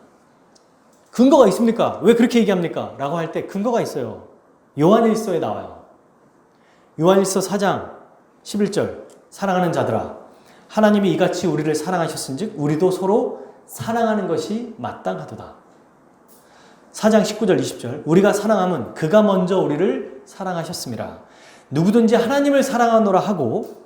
근거가 있습니까? 왜 그렇게 얘기합니까? 라고 할 때 근거가 있어요. 요한일서에 나와요. 요한일서 4장 11절 사랑하는 자들아 하나님이 이같이 우리를 사랑하셨은즉 우리도 서로 사랑하는 것이 마땅하도다. 4장 19절 20절 우리가 사랑함은 그가 먼저 우리를 사랑하셨습니다. 누구든지 하나님을 사랑하노라 하고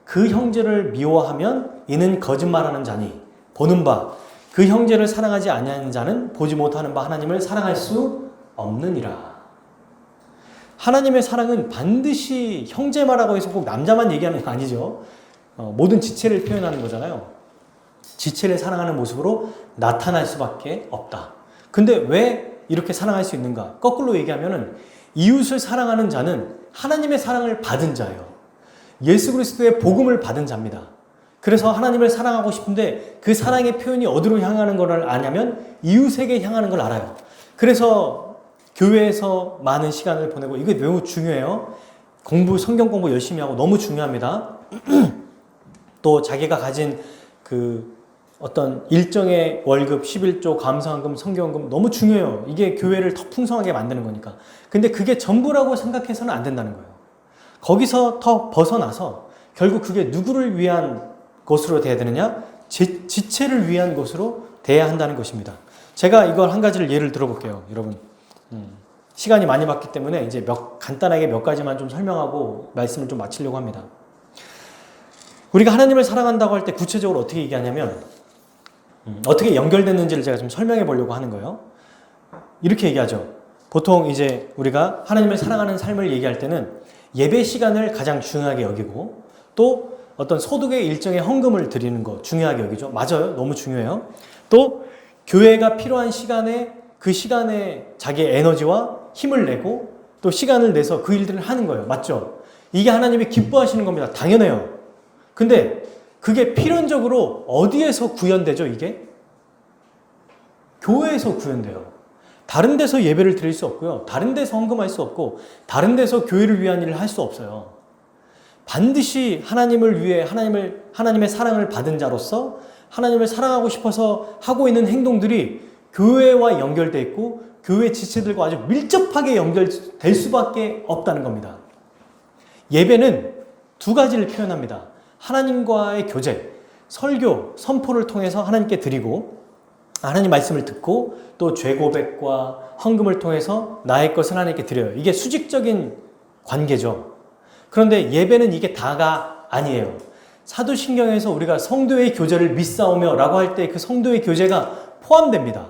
그 형제를 미워하면 이는 거짓말하는 자니 보는 바 그 형제를 사랑하지 아니하는 자는 보지 못하는 바 하나님을 사랑할 수 없느니라. 하나님의 사랑은 반드시 형제마라고 해서 꼭 남자만 얘기하는 거 아니죠. 모든 지체를 표현하는 거잖아요. 지체를 사랑하는 모습으로 나타날 수밖에 없다. 근데 왜 이렇게 사랑할 수 있는가? 거꾸로 얘기하면은 이웃을 사랑하는 자는 하나님의 사랑을 받은 자예요. 예수 그리스도의 복음을 받은 자입니다. 그래서 하나님을 사랑하고 싶은데 그 사랑의 표현이 어디로 향하는 걸 아냐면 이웃에게 향하는 걸 알아요. 그래서 교회에서 많은 시간을 보내고 이게 매우 중요해요. 성경 공부 열심히 하고 너무 중요합니다. 또 자기가 가진 그 어떤 일정의 월급, 11조, 감사헌금, 성경헌금 너무 중요해요. 이게 교회를 더 풍성하게 만드는 거니까. 근데 그게 전부라고 생각해서는 안 된다는 거예요. 거기서 더 벗어나서 결국 그게 누구를 위한 것으로 돼야 되느냐? 지체를 위한 것으로 돼야 한다는 것입니다. 제가 이걸 한 가지를 예를 들어볼게요, 여러분. 시간이 많이 받기 때문에 이제 간단하게 몇 가지만 좀 설명하고 말씀을 좀 마치려고 합니다. 우리가 하나님을 사랑한다고 할 때 구체적으로 어떻게 얘기하냐면 어떻게 연결됐는지를 제가 좀 설명해 보려고 하는 거예요. 이렇게 얘기하죠. 보통 이제 우리가 하나님을 사랑하는 삶을 얘기할 때는 예배 시간을 가장 중요하게 여기고 또 어떤 소득의 일정의 헌금을 드리는 거 중요하게 여기죠. 맞아요. 너무 중요해요. 또 교회가 필요한 시간에 그 시간에 자기의 에너지와 힘을 내고 또 시간을 내서 그 일들을 하는 거예요. 맞죠? 이게 하나님이 기뻐하시는 겁니다. 당연해요. 근데 그게 필연적으로 어디에서 구현되죠, 이게? 교회에서 구현돼요. 다른 데서 예배를 드릴 수 없고요. 다른 데서 헌금할 수 없고 다른 데서 교회를 위한 일을 할 수 없어요. 반드시 하나님을 위해 하나님의 사랑을 받은 자로서 하나님을 사랑하고 싶어서 하고 있는 행동들이 교회와 연결되어 있고 교회 지체들과 아주 밀접하게 연결될 수밖에 없다는 겁니다. 예배는 두 가지를 표현합니다. 하나님과의 교제, 설교, 선포를 통해서 하나님께 드리고 하나님 말씀을 듣고 또 죄 고백과 헌금을 통해서 나의 것을 하나님께 드려요. 이게 수직적인 관계죠. 그런데 예배는 이게 다가 아니에요. 사도신경에서 우리가 성도의 교제를 믿사오며 라고 할 때 그 성도의 교제가 포함됩니다.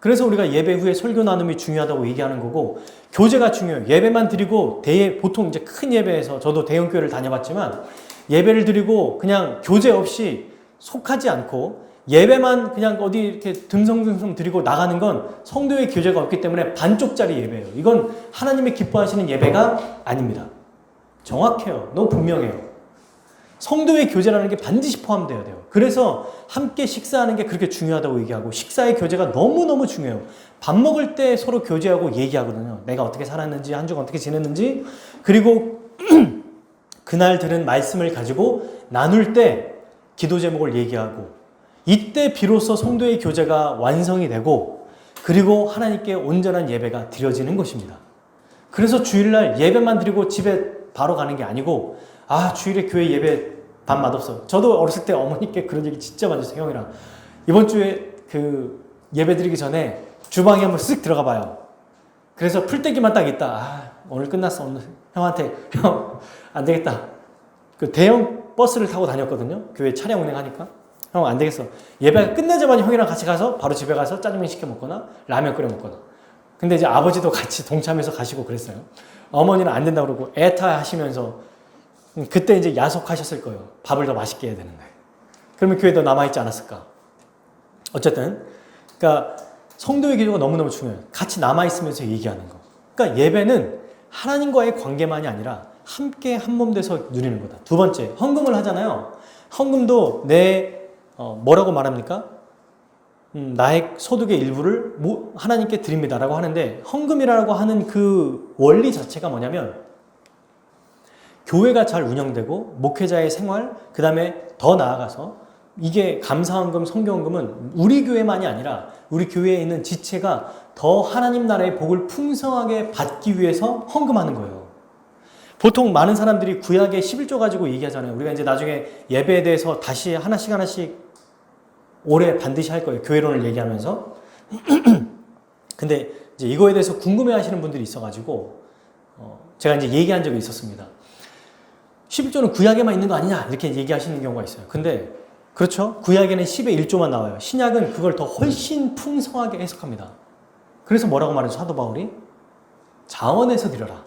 그래서 우리가 예배 후에 설교 나눔이 중요하다고 얘기하는 거고 교제가 중요해요. 예배만 드리고 보통 이제 큰 예배에서 저도 대형교회를 다녀봤지만 예배를 드리고 그냥 교제 없이 속하지 않고 예배만 그냥 어디 이렇게 듬성듬성 드리고 나가는 건 성도의 교제가 없기 때문에 반쪽짜리 예배예요. 이건 하나님이 기뻐하시는 예배가 아닙니다. 정확해요. 너무 분명해요. 성도의 교제라는 게 반드시 포함되어야 돼요. 그래서 함께 식사하는 게 그렇게 중요하다고 얘기하고 식사의 교제가 너무너무 중요해요. 밥 먹을 때 서로 교제하고 얘기하거든요. 내가 어떻게 살았는지, 한 주간 어떻게 지냈는지, 그리고 그날 들은 말씀을 가지고 나눌 때 기도 제목을 얘기하고 이때 비로소 성도의 교제가 완성이 되고 그리고 하나님께 온전한 예배가 드려지는 것입니다. 그래서 주일날 예배만 드리고 집에 바로 가는 게 아니고 주일에 교회 예배 밥 맛없어. 저도 어렸을 때 어머니께 그런 얘기 진짜 많이 했어요. 형이랑 이번 주에 그 예배 드리기 전에 주방에 한번 쓱 들어가 봐요. 그래서 풀떼기만 딱 있다. 오늘 끝났어. 오늘 형한테 형 안 되겠다. 그 대형 버스를 타고 다녔거든요. 교회 차량 운행하니까. 형 안 되겠어. 예배가 끝나자마자 형이랑 같이 가서 바로 집에 가서 짜장면 시켜 먹거나 라면 끓여 먹거나. 근데 이제 아버지도 같이 동참해서 가시고 그랬어요. 어머니는 안 된다고 그러고 애타 하시면서 그때 이제 야속하셨을 거예요. 밥을 더 맛있게 해야 되는데. 그러면 교회에 더 남아있지 않았을까? 어쨌든 그러니까 성도의 기도가 너무너무 중요해요. 같이 남아있으면서 얘기하는 거. 그러니까 예배는 하나님과의 관계만이 아니라 함께 한 몸 돼서 누리는 거다. 두 번째, 헌금을 하잖아요. 헌금도 뭐라고 말합니까? 나의 소득의 일부를 하나님께 드립니다라고 하는데, 헌금이라고 하는 그 원리 자체가 뭐냐면 교회가 잘 운영되고 목회자의 생활, 그 다음에 더 나아가서 이게 감사헌금, 성교헌금은 우리 교회만이 아니라 우리 교회에 있는 지체가 더 하나님 나라의 복을 풍성하게 받기 위해서 헌금하는 거예요. 보통 많은 사람들이 구약의 11조 가지고 얘기하잖아요. 우리가 이제 나중에 예배에 대해서 다시 하나씩 올해 반드시 할 거예요. 교회론을 얘기하면서. 근데 이제 이거에 대해서 궁금해 하시는 분들이 있어가지고, 제가 이제 얘기한 적이 있었습니다. 11조는 구약에만 있는 거 아니냐? 이렇게 얘기하시는 경우가 있어요. 근데, 그렇죠. 구약에는 10의 1조만 나와요. 신약은 그걸 더 훨씬 풍성하게 해석합니다. 그래서 뭐라고 말하죠? 사도 바울이? 자원해서 드려라.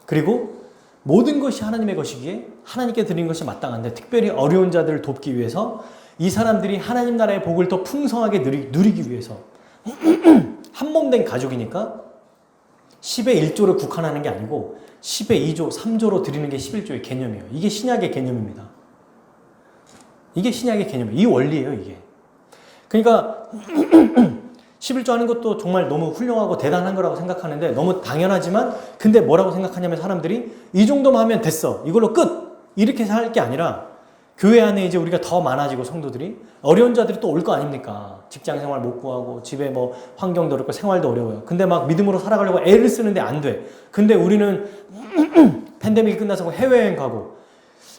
그리고 모든 것이 하나님의 것이기에 하나님께 드리는 것이 마땅한데, 특별히 어려운 자들을 돕기 위해서 이 사람들이 하나님 나라의 복을 더 풍성하게 누리기 위해서 한 몸 된 가족이니까 10의 1조를 국한하는 게 아니고 10의 2조, 3조로 드리는 게 11조의 개념이에요. 이게 신약의 개념입니다. 이게 신약의 개념이에요. 이 원리예요, 이게. 그러니까 11조 하는 것도 정말 너무 훌륭하고 대단한 거라고 생각하는데, 너무 당연하지만 근데 뭐라고 생각하냐면 사람들이 이 정도만 하면 됐어, 이걸로 끝, 이렇게 할 게 아니라 교회 안에 이제 우리가 더 많아지고 성도들이 어려운 자들이 또 올 거 아닙니까? 직장 생활 못 구하고 집에 뭐 환경도 어렵고 생활도 어려워요. 근데 막 믿음으로 살아가려고 애를 쓰는데 안 돼. 근데 우리는 팬데믹이 끝나서 해외여행 가고,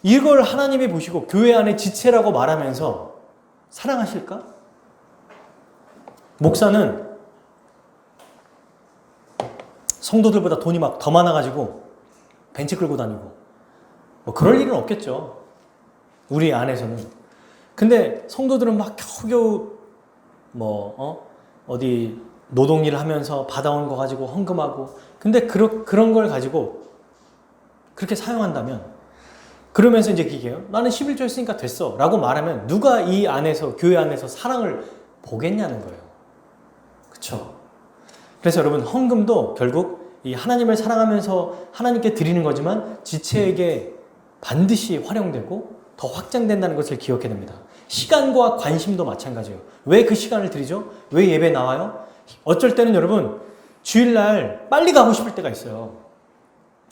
이걸 하나님이 보시고 교회 안에 지체라고 말하면서 사랑하실까? 목사는 성도들보다 돈이 막 더 많아가지고 벤치 끌고 다니고 뭐 그럴 일은 없겠죠, 우리 안에서는. 근데 성도들은 막 겨우겨우 어디 노동일을 하면서 받아온 거 가지고 헌금하고, 근데 그런 걸 가지고 그렇게 사용한다면, 그러면서 이제 기계요, 나는 11조 했으니까 됐어 라고 말하면 누가 이 안에서, 교회 안에서 사랑을 보겠냐는 거예요. 그쵸? 그래서 여러분, 헌금도 결국 이 하나님을 사랑하면서 하나님께 드리는 거지만 지체에게 반드시 활용되고 더 확장된다는 것을 기억해야 됩니다. 시간과 관심도 마찬가지예요. 왜 그 시간을 드리죠? 왜 예배 나와요? 어쩔 때는 여러분, 주일날 빨리 가고 싶을 때가 있어요.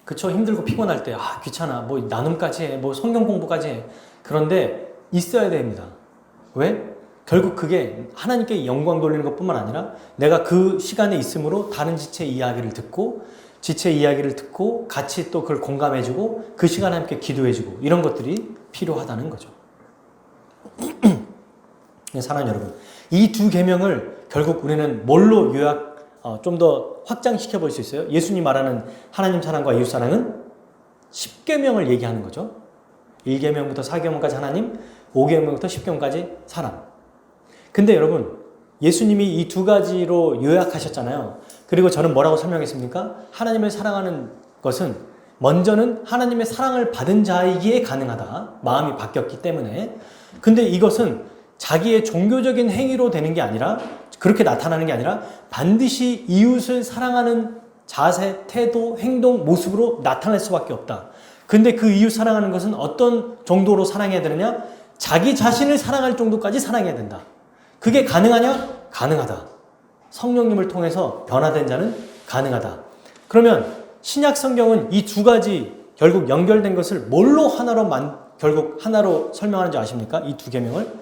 그쵸? 힘들고 피곤할 때, 귀찮아, 뭐 나눔까지 해, 뭐 성경 공부까지 해. 그런데 있어야 됩니다. 왜? 결국 그게 하나님께 영광 돌리는 것뿐만 아니라 내가 그 시간에 있음으로 다른 지체의 이야기를 듣고, 지체의 이야기를 듣고 같이 또 그걸 공감해주고 그 시간에 함께 기도해주고, 이런 것들이 필요하다는 거죠. 사랑하는 여러분, 이 두 계명을 결국 우리는 뭘로 좀 더 확장시켜 볼 수 있어요? 예수님 말하는 하나님 사랑과 이웃 사랑은 10계명을 얘기하는 거죠. 1계명부터 4계명까지 하나님, 5계명부터 10계명까지 사람. 근데 여러분, 예수님이 이 두 가지로 요약하셨잖아요. 그리고 저는 뭐라고 설명했습니까? 하나님을 사랑하는 것은 먼저는 하나님의 사랑을 받은 자이기에 가능하다. 마음이 바뀌었기 때문에. 근데 이것은 자기의 종교적인 행위로 되는 게 아니라, 그렇게 나타나는 게 아니라 반드시 이웃을 사랑하는 자세, 태도, 행동, 모습으로 나타날 수밖에 없다. 근데 그 이웃 사랑하는 것은 어떤 정도로 사랑해야 되느냐? 자기 자신을 사랑할 정도까지 사랑해야 된다. 그게 가능하냐? 가능하다. 성령님을 통해서 변화된 자는 가능하다. 그러면 신약 성경은 이 두 가지 결국 연결된 것을 뭘로 결국 하나로 설명하는지 아십니까? 이 두 계명을.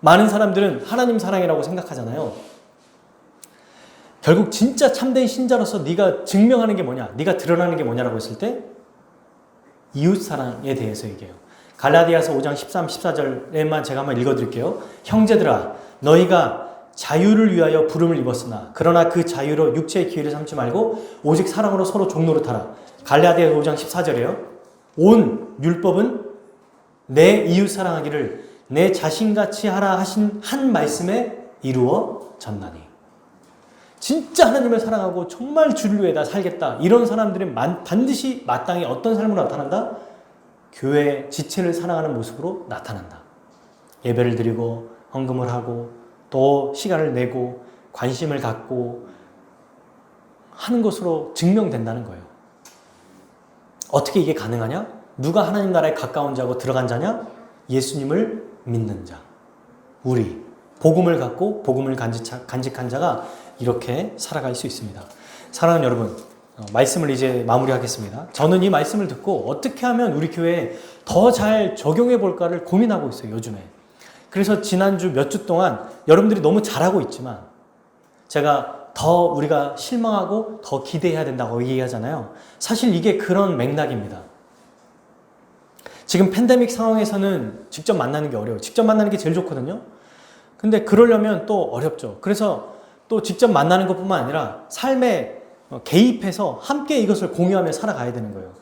많은 사람들은 하나님 사랑이라고 생각하잖아요. 결국 진짜 참된 신자로서 네가 증명하는 게 뭐냐, 네가 드러나는 게 뭐냐라고 했을 때 이웃 사랑에 대해서 얘기해요. 갈라디아서 5장 13, 14절에만 제가 한번 읽어드릴게요. 형제들아, 너희가 자유를 위하여 부름을 입었으나 그러나 그 자유로 육체의 기회를 삼지 말고 오직 사랑으로 서로 종노릇하라. 갈라디아서 5장 14절이에요. 온 율법은 내 이웃 사랑하기를 내 자신같이 하라 하신 한 말씀에 이루어졌나니. 진짜 하나님을 사랑하고 정말 주를 위해 다 살겠다, 이런 사람들은 반드시 마땅히 어떤 삶으로 나타난다? 교회 지체를 사랑하는 모습으로 나타난다. 예배를 드리고 헌금을 하고 또 시간을 내고 관심을 갖고 하는 것으로 증명된다는 거예요. 어떻게 이게 가능하냐? 누가 하나님 나라에 가까운 자고 들어간 자냐? 예수님을 믿는 자. 우리. 복음을 갖고 복음을 간직한 자가 이렇게 살아갈 수 있습니다. 사랑하는 여러분, 말씀을 이제 마무리하겠습니다. 저는 이 말씀을 듣고 어떻게 하면 우리 교회에 더 잘 적용해 볼까를 고민하고 있어요, 요즘에. 그래서 지난주 몇 주 동안 여러분들이 너무 잘하고 있지만 제가 더 우리가 실망하고 더 기대해야 된다고 얘기하잖아요. 사실 이게 그런 맥락입니다. 지금 팬데믹 상황에서는 직접 만나는 게 어려워요. 직접 만나는 게 제일 좋거든요. 근데 그러려면 또 어렵죠. 그래서 또 직접 만나는 것뿐만 아니라 삶에 개입해서 함께 이것을 공유하며 살아가야 되는 거예요.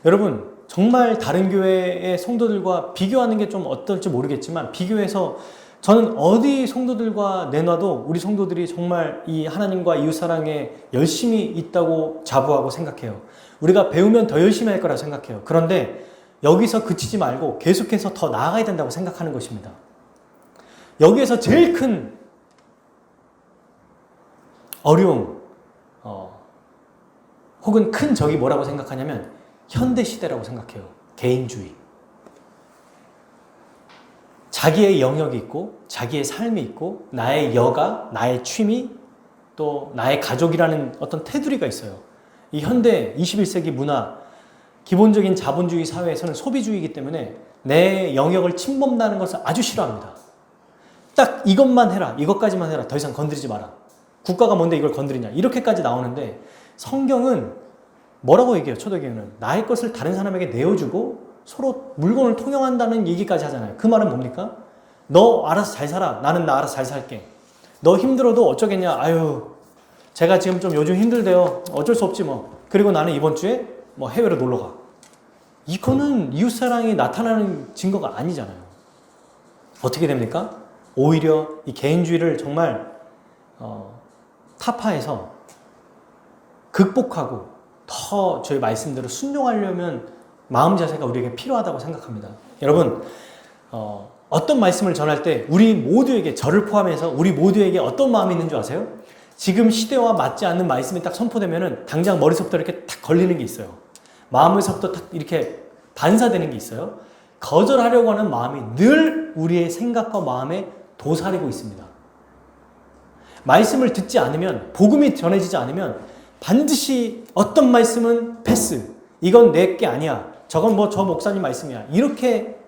여러분, 정말 다른 교회의 성도들과 비교하는 게 좀 어떨지 모르겠지만 비교해서 저는 어디 성도들과 내놔도 우리 성도들이 정말 이 하나님과 이웃사랑에 열심히 있다고 자부하고 생각해요. 우리가 배우면 더 열심히 할 거라고 생각해요. 그런데 여기서 그치지 말고 계속해서 더 나아가야 된다고 생각하는 것입니다. 여기에서 제일 큰 어려움 혹은 큰 적이 뭐라고 생각하냐면 현대시대라고 생각해요. 개인주의. 자기의 영역이 있고 자기의 삶이 있고 나의 여가, 나의 취미, 또 나의 가족이라는 어떤 테두리가 있어요. 이 현대 21세기 문화, 기본적인 자본주의 사회에서는 소비주의이기 때문에 내 영역을 침범하는 것을 아주 싫어합니다. 딱 이것만 해라, 이것까지만 해라, 더 이상 건드리지 마라. 국가가 뭔데 이걸 건드리냐, 이렇게까지 나오는데 성경은 뭐라고 얘기해요? 초대교회는 나의 것을 다른 사람에게 내어주고 서로 물건을 통용한다는 얘기까지 하잖아요. 그 말은 뭡니까? 너 알아서 잘 살아, 나는 나 알아서 잘 살게. 너 힘들어도 어쩌겠냐, 아유 제가 지금 좀 요즘 힘들대요, 어쩔 수 없지 뭐. 그리고 나는 이번 주에 뭐 해외로 놀러 가. 이거는 이웃사랑이 나타나는 증거가 아니잖아요. 어떻게 됩니까? 오히려 이 개인주의를 정말 타파해서 극복하고 더 저희 말씀대로 순종하려면 마음 자세가 우리에게 필요하다고 생각합니다. 여러분, 어떤 말씀을 전할 때 우리 모두에게, 저를 포함해서 우리 모두에게 어떤 마음이 있는 줄 아세요? 지금 시대와 맞지 않는 말씀이 딱 선포되면은 당장 머리서부터 이렇게 탁 걸리는 게 있어요. 마음에서부터 탁 이렇게 반사되는 게 있어요. 거절하려고 하는 마음이 늘 우리의 생각과 마음에 도사리고 있습니다. 말씀을 듣지 않으면, 복음이 전해지지 않으면 반드시 어떤 말씀은 패스, 이건 내 게 아니야, 저건 뭐 저 목사님 말씀이야, 이렇게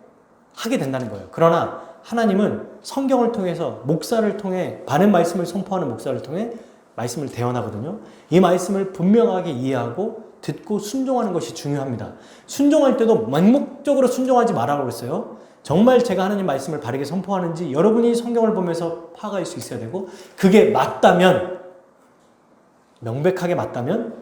하게 된다는 거예요. 그러나 하나님은 성경을 통해서 목사를 통해, 바른 말씀을 선포하는 목사를 통해 말씀을 대언하거든요. 이 말씀을 분명하게 이해하고 듣고 순종하는 것이 중요합니다. 순종할 때도 맹목적으로 순종하지 말라고 그랬어요. 정말 제가 하나님 말씀을 바르게 선포하는지 여러분이 성경을 보면서 파악할 수 있어야 되고, 그게 맞다면, 명백하게 맞다면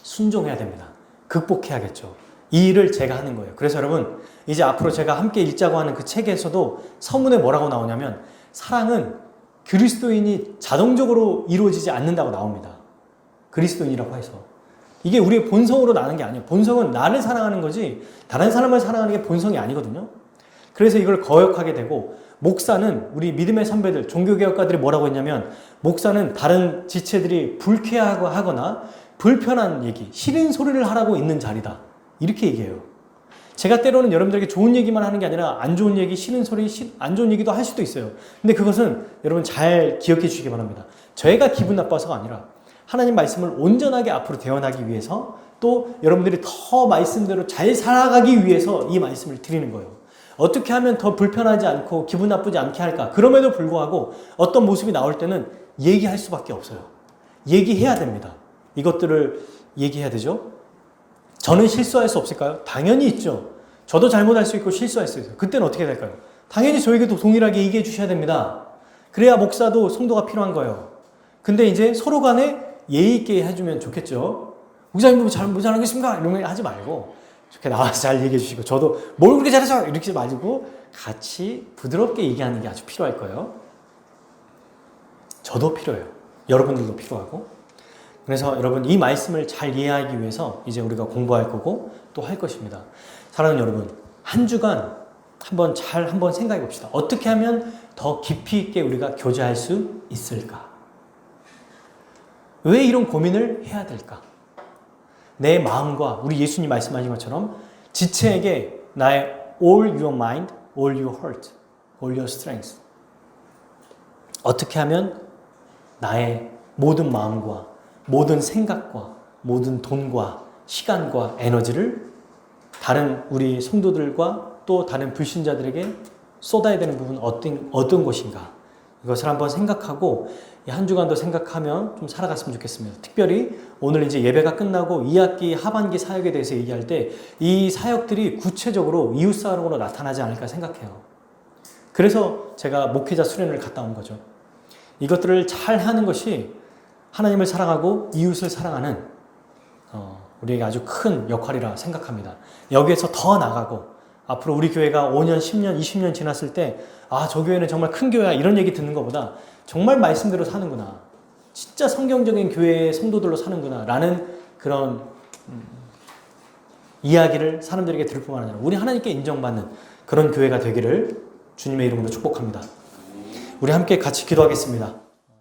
순종해야 됩니다. 극복해야겠죠. 이 일을 제가 하는 거예요. 그래서 여러분, 이제 앞으로 제가 함께 읽자고 하는 그 책에서도 서문에 뭐라고 나오냐면, 사랑은 그리스도인이 자동적으로 이루어지지 않는다고 나옵니다. 그리스도인이라고 해서. 이게 우리의 본성으로 나는 게 아니에요. 본성은 나를 사랑하는 거지 다른 사람을 사랑하는 게 본성이 아니거든요. 그래서 이걸 거역하게 되고, 목사는, 우리 믿음의 선배들, 종교개혁가들이 뭐라고 했냐면, 목사는 다른 지체들이 불쾌하고 하거나 불편한 얘기, 싫은 소리를 하라고 있는 자리다, 이렇게 얘기해요. 제가 때로는 여러분들에게 좋은 얘기만 하는 게 아니라 안 좋은 얘기, 싫은 소리, 안 좋은 얘기도 할 수도 있어요. 근데 그것은 여러분 잘 기억해 주시기 바랍니다. 저희가 기분 나빠서가 아니라 하나님 말씀을 온전하게 앞으로 대언하기 위해서, 또 여러분들이 더 말씀대로 잘 살아가기 위해서 이 말씀을 드리는 거예요. 어떻게 하면 더 불편하지 않고 기분 나쁘지 않게 할까? 그럼에도 불구하고 어떤 모습이 나올 때는 얘기할 수밖에 없어요. 얘기해야 됩니다. 이것들을 얘기해야 되죠. 저는 실수할 수 없을까요? 당연히 있죠. 저도 잘못할 수 있고 실수할 수 있어요. 그때는 어떻게 될까요? 당연히 저에게도 동일하게 얘기해 주셔야 됩니다. 그래야 목사도 성도가 필요한 거예요. 근데 이제 서로 간에 예의 있게 해주면 좋겠죠. 목사님도 잘못하겠습니까? 이런 거 하지 말고 이렇게 나와서 잘 얘기해 주시고, 저도 뭘 그렇게 잘해서 이렇게 말고 같이 부드럽게 얘기하는 게 아주 필요할 거예요. 저도 필요해요. 여러분들도 필요하고. 그래서 여러분, 이 말씀을 잘 이해하기 위해서 이제 우리가 공부할 거고 또 할 것입니다. 사랑하는 여러분, 한 주간 한번 생각해 봅시다. 어떻게 하면 더 깊이 있게 우리가 교제할 수 있을까? 왜 이런 고민을 해야 될까? 내 마음과 우리 예수님 말씀하신 것처럼 지체에게 나의 all your mind, all your heart, all your strength, 어떻게 하면 나의 모든 마음과 모든 생각과 모든 돈과 시간과 에너지를 다른 우리 성도들과 또 다른 불신자들에게 쏟아야 되는 부분은 어떤 것인가, 이것을 한번 생각하고 이 한 주간도 생각하며 좀 살아갔으면 좋겠습니다. 특별히 오늘 이제 예배가 끝나고 2학기 하반기 사역에 대해서 얘기할 때 이 사역들이 구체적으로 이웃사역으로 나타나지 않을까 생각해요. 그래서 제가 목회자 수련을 갔다 온 거죠. 이것들을 잘 하는 것이 하나님을 사랑하고 이웃을 사랑하는 우리에게 아주 큰 역할이라 생각합니다. 여기에서 더 나가고 앞으로 우리 교회가 5년, 10년, 20년 지났을 때 저 교회는 정말 큰 교회야 이런 얘기 듣는 것보다 정말 말씀대로 사는구나, 진짜 성경적인 교회의 성도들로 사는구나 라는 그런 이야기를 사람들에게 들을 뿐만 아니라 우리 하나님께 인정받는 그런 교회가 되기를 주님의 이름으로 축복합니다. 우리 함께 같이 기도하겠습니다.